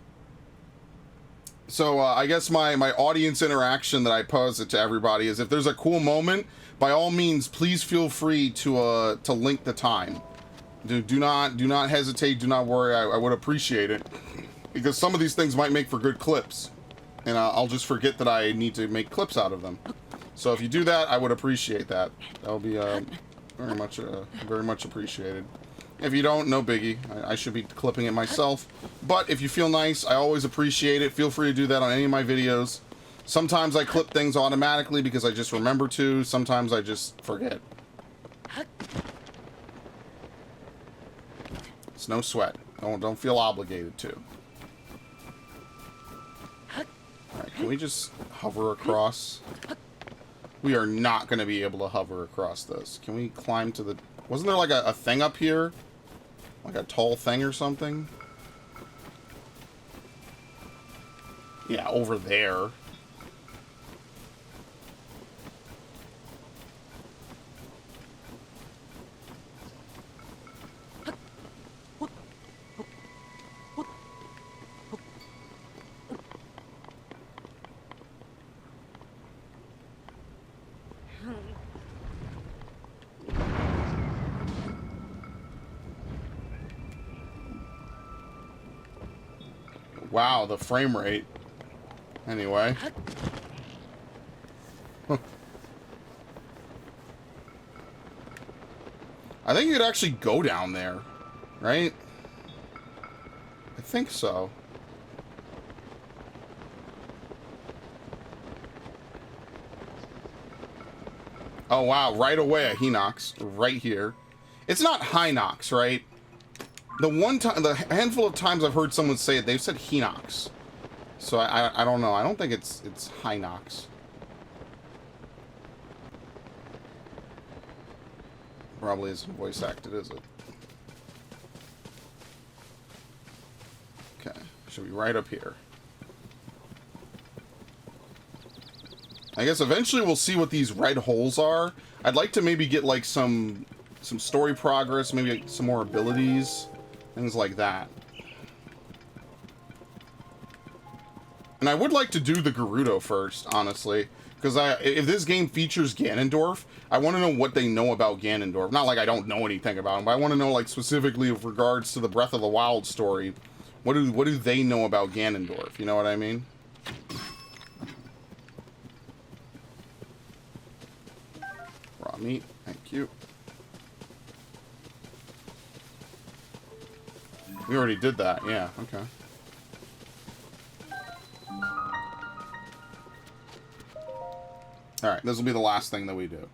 So I guess my audience interaction that I pose it to everybody is if there's a cool moment, by all means, please feel free to link the time. Do not hesitate. Do not worry. I would appreciate it, because some of these things might make for good clips, and I'll just forget that I need to make clips out of them. So if you do that, I would appreciate that. That would be very much appreciated. If you don't, no biggie. I should be clipping it myself. But if you feel nice, I always appreciate it. Feel free to do that on any of my videos. Sometimes I clip things automatically because I just remember to. Sometimes I just forget. It's no sweat. Don't feel obligated to. Alright, can we just hover across? We are not going to be able to hover across this. Can we climb to the... Wasn't there like a thing up here? Like a tall thing or something? Yeah, over there. Wow, the frame rate. Anyway. I think you could actually go down there, right? I think so. Oh, wow. Right away, a Hinox. Right here. It's not Hinox, right? The handful of times I've heard someone say it, they've said Hinox. So I don't know. I don't think it's Hinox. Probably isn't voice acted, is it? Okay. Should be right up here. I guess eventually we'll see what these red holes are. I'd like to maybe get like some story progress, maybe some more abilities, things like that. And I would like to do the Gerudo first, honestly, because if this game features Ganondorf, I want to know what they know about Ganondorf. Not like I don't know anything about him, but I want to know like specifically with regards to the Breath of the Wild story. What do they know about Ganondorf? You know what I mean? Raw meat, thank you. We already did that, yeah, okay. Alright, this will be the last thing that we do.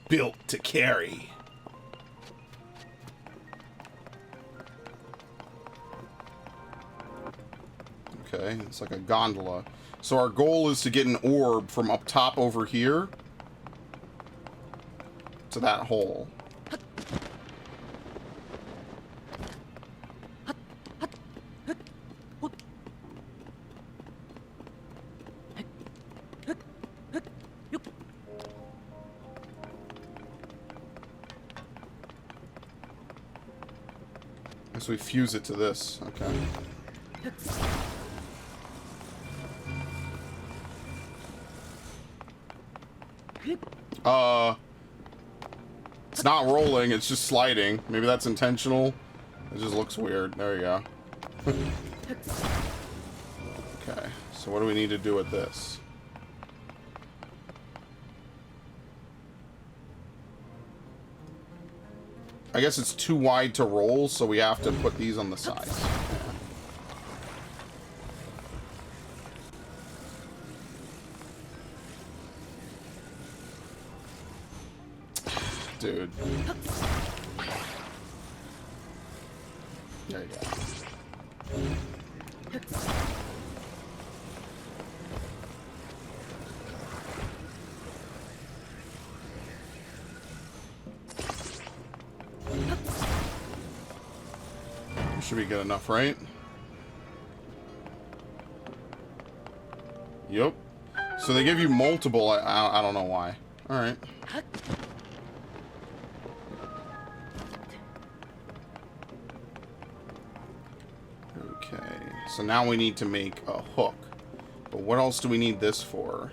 Built to carry. Okay, it's like a gondola. So our goal is to get an orb from up top over here to that hole. So we fuse it to this. Okay. It's not rolling, it's just sliding. Maybe that's intentional. It just looks weird. There you go. Okay, so what do we need to do with this? I guess it's too wide to roll, so we have to put these on the sides. Dude. There you go. Should be good enough, right? Yup. So they give you multiple. I don't know why. All right. Okay. So now we need to make a hook. But what else do we need this for?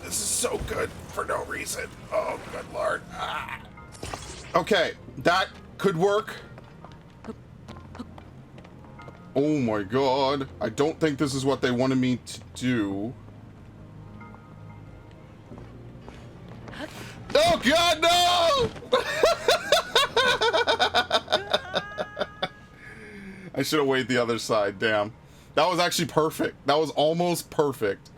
This is so good for no reason. Oh, good lord. Ah. Okay, that could work. Oh my god. I don't think this is what they wanted me to do. Oh god, no! I should have waited the other side, damn. That was actually perfect. That was almost perfect.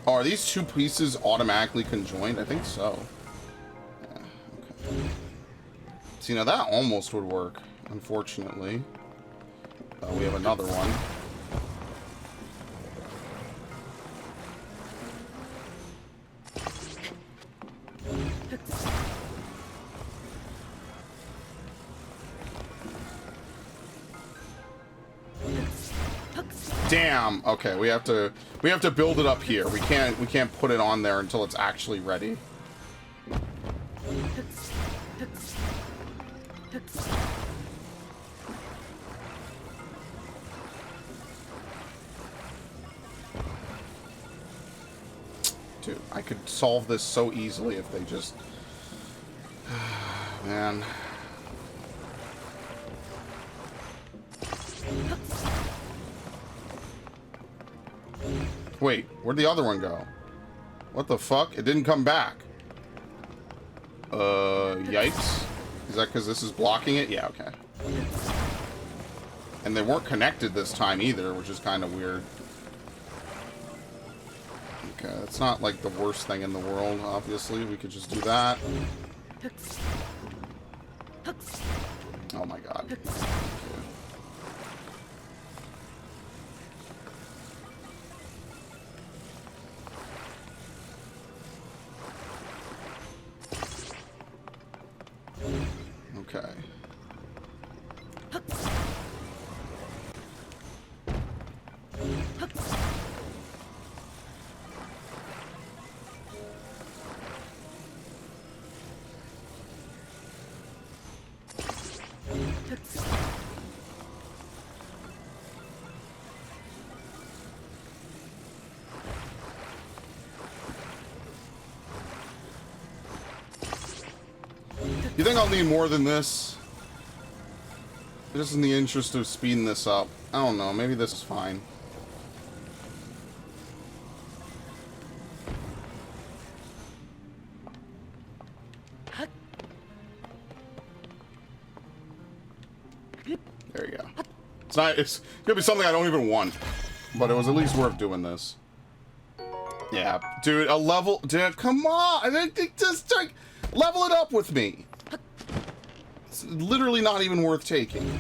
Oh, are these two pieces automatically conjoined? I think so. Yeah, okay. See, now that almost would work, unfortunately. We have another one. Damn. Okay, we have to build it up here. We can't put it on there until it's actually ready. Dude, I could solve this so easily if they just... Man. Wait, where'd the other one go? What the fuck? It didn't come back. Yikes. Is that because this is blocking it? Yeah, okay. And they weren't connected this time either, which is kind of weird. Okay, that's not like the worst thing in the world, obviously. We could just do that. Oh my god. Okay. Okay. You think I'll need more than this? Just in the interest of speeding this up. I don't know, maybe this is fine. There you go. It's gonna be something I don't even want. But it was at least worth doing this. Yeah, dude, a level... Dude, come on! I think just like, level it up with me. It's literally not even worth taking.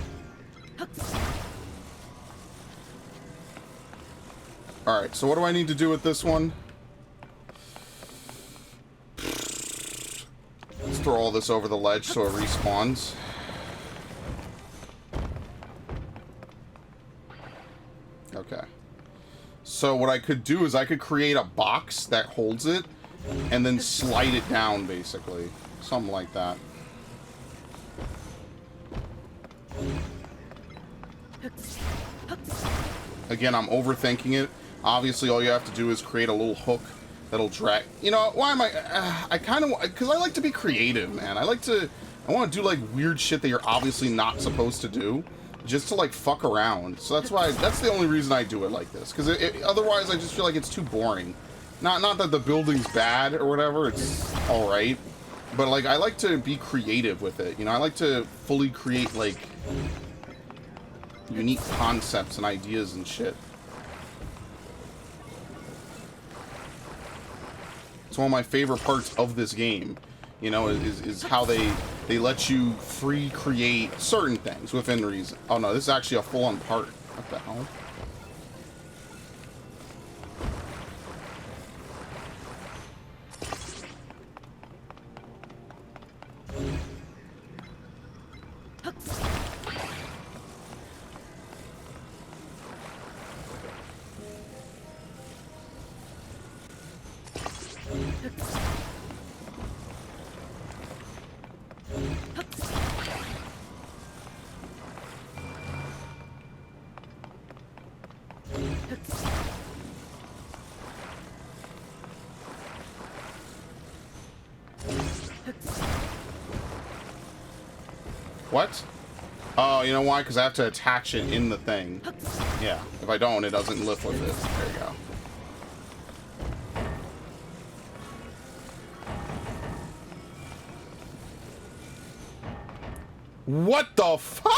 Alright, so what do I need to do with this one? Let's throw all this over the ledge so it respawns. Okay. So what I could do is I could create a box that holds it and then slide it down, basically. Something like that. Again, I'm overthinking it. Obviously, all you have to do is create a little hook that'll drag... You know, why am I... I kind of... Because I like to be creative, man. I want to do, like, weird shit that you're obviously not supposed to do. Just to, like, fuck around. So that's why... That's the only reason I do it like this. Because otherwise, I just feel like it's too boring. Not that the building's bad or whatever. It's alright. But, like, I like to be creative with it. You know, I like to fully create, like... unique concepts and ideas and shit. It's one of my favorite parts of this game, you know, is how they let you free create certain things within reason. Oh no, this is actually a full-on part. What the hell? What? Oh, you know why? Because I have to attach it in the thing. Yeah. If I don't, it doesn't lift with it. There you go. What the fuck?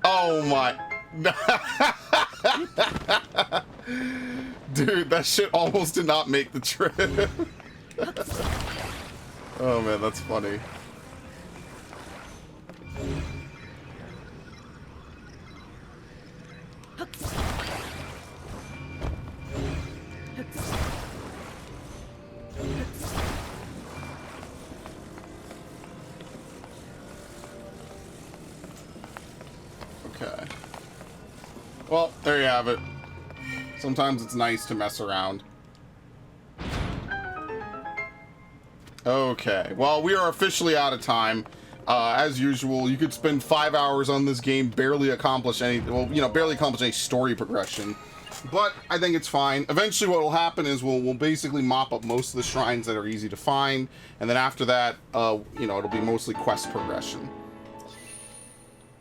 Oh my... Dude, that shit almost did not make the trip. Oh man, that's funny. Okay. Well, there you have it. Sometimes it's nice to mess around. Okay, well, we are officially out of time. As usual, you could spend 5 hours on this game, barely accomplish any, well, you know, barely accomplish any story progression. But I think it's fine. Eventually what will happen is we'll basically mop up most of the shrines that are easy to find, and then after that, you know, it'll be mostly quest progression.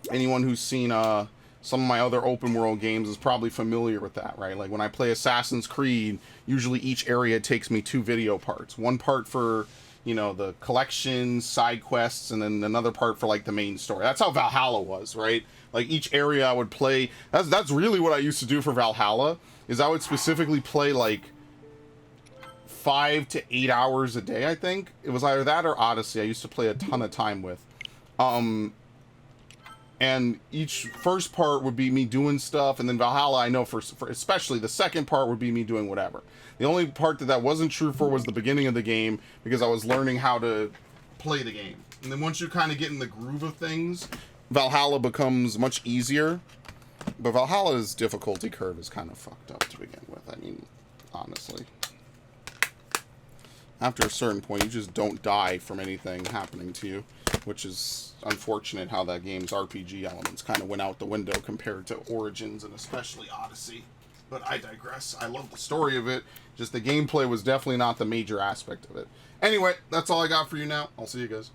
Anyone who's seen some of my other open world games is probably familiar with that, right? Like when I play Assassin's Creed, usually each area takes me 2 video parts. One part for, you know, the collections, side quests, and then another part for like the main story. That's how Valhalla was, right? Like each area I would play, that's really what I used to do for Valhalla, is I would specifically play like 5 to 8 hours a day, I think. It was either that or Odyssey I used to play a ton of time with. And each first part would be me doing stuff, and then Valhalla, I know for especially the second part would be me doing whatever. The only part that wasn't true for was the beginning of the game, because I was learning how to play the game. And then once you kind of get in the groove of things, Valhalla becomes much easier. But Valhalla's difficulty curve is kind of fucked up to begin with. I mean, honestly. After a certain point, you just don't die from anything happening to you, which is unfortunate how that game's RPG elements kind of went out the window compared to Origins and especially Odyssey. But I digress. I love the story of it. Just the gameplay was definitely not the major aspect of it. Anyway, that's all I got for you now. I'll see you guys.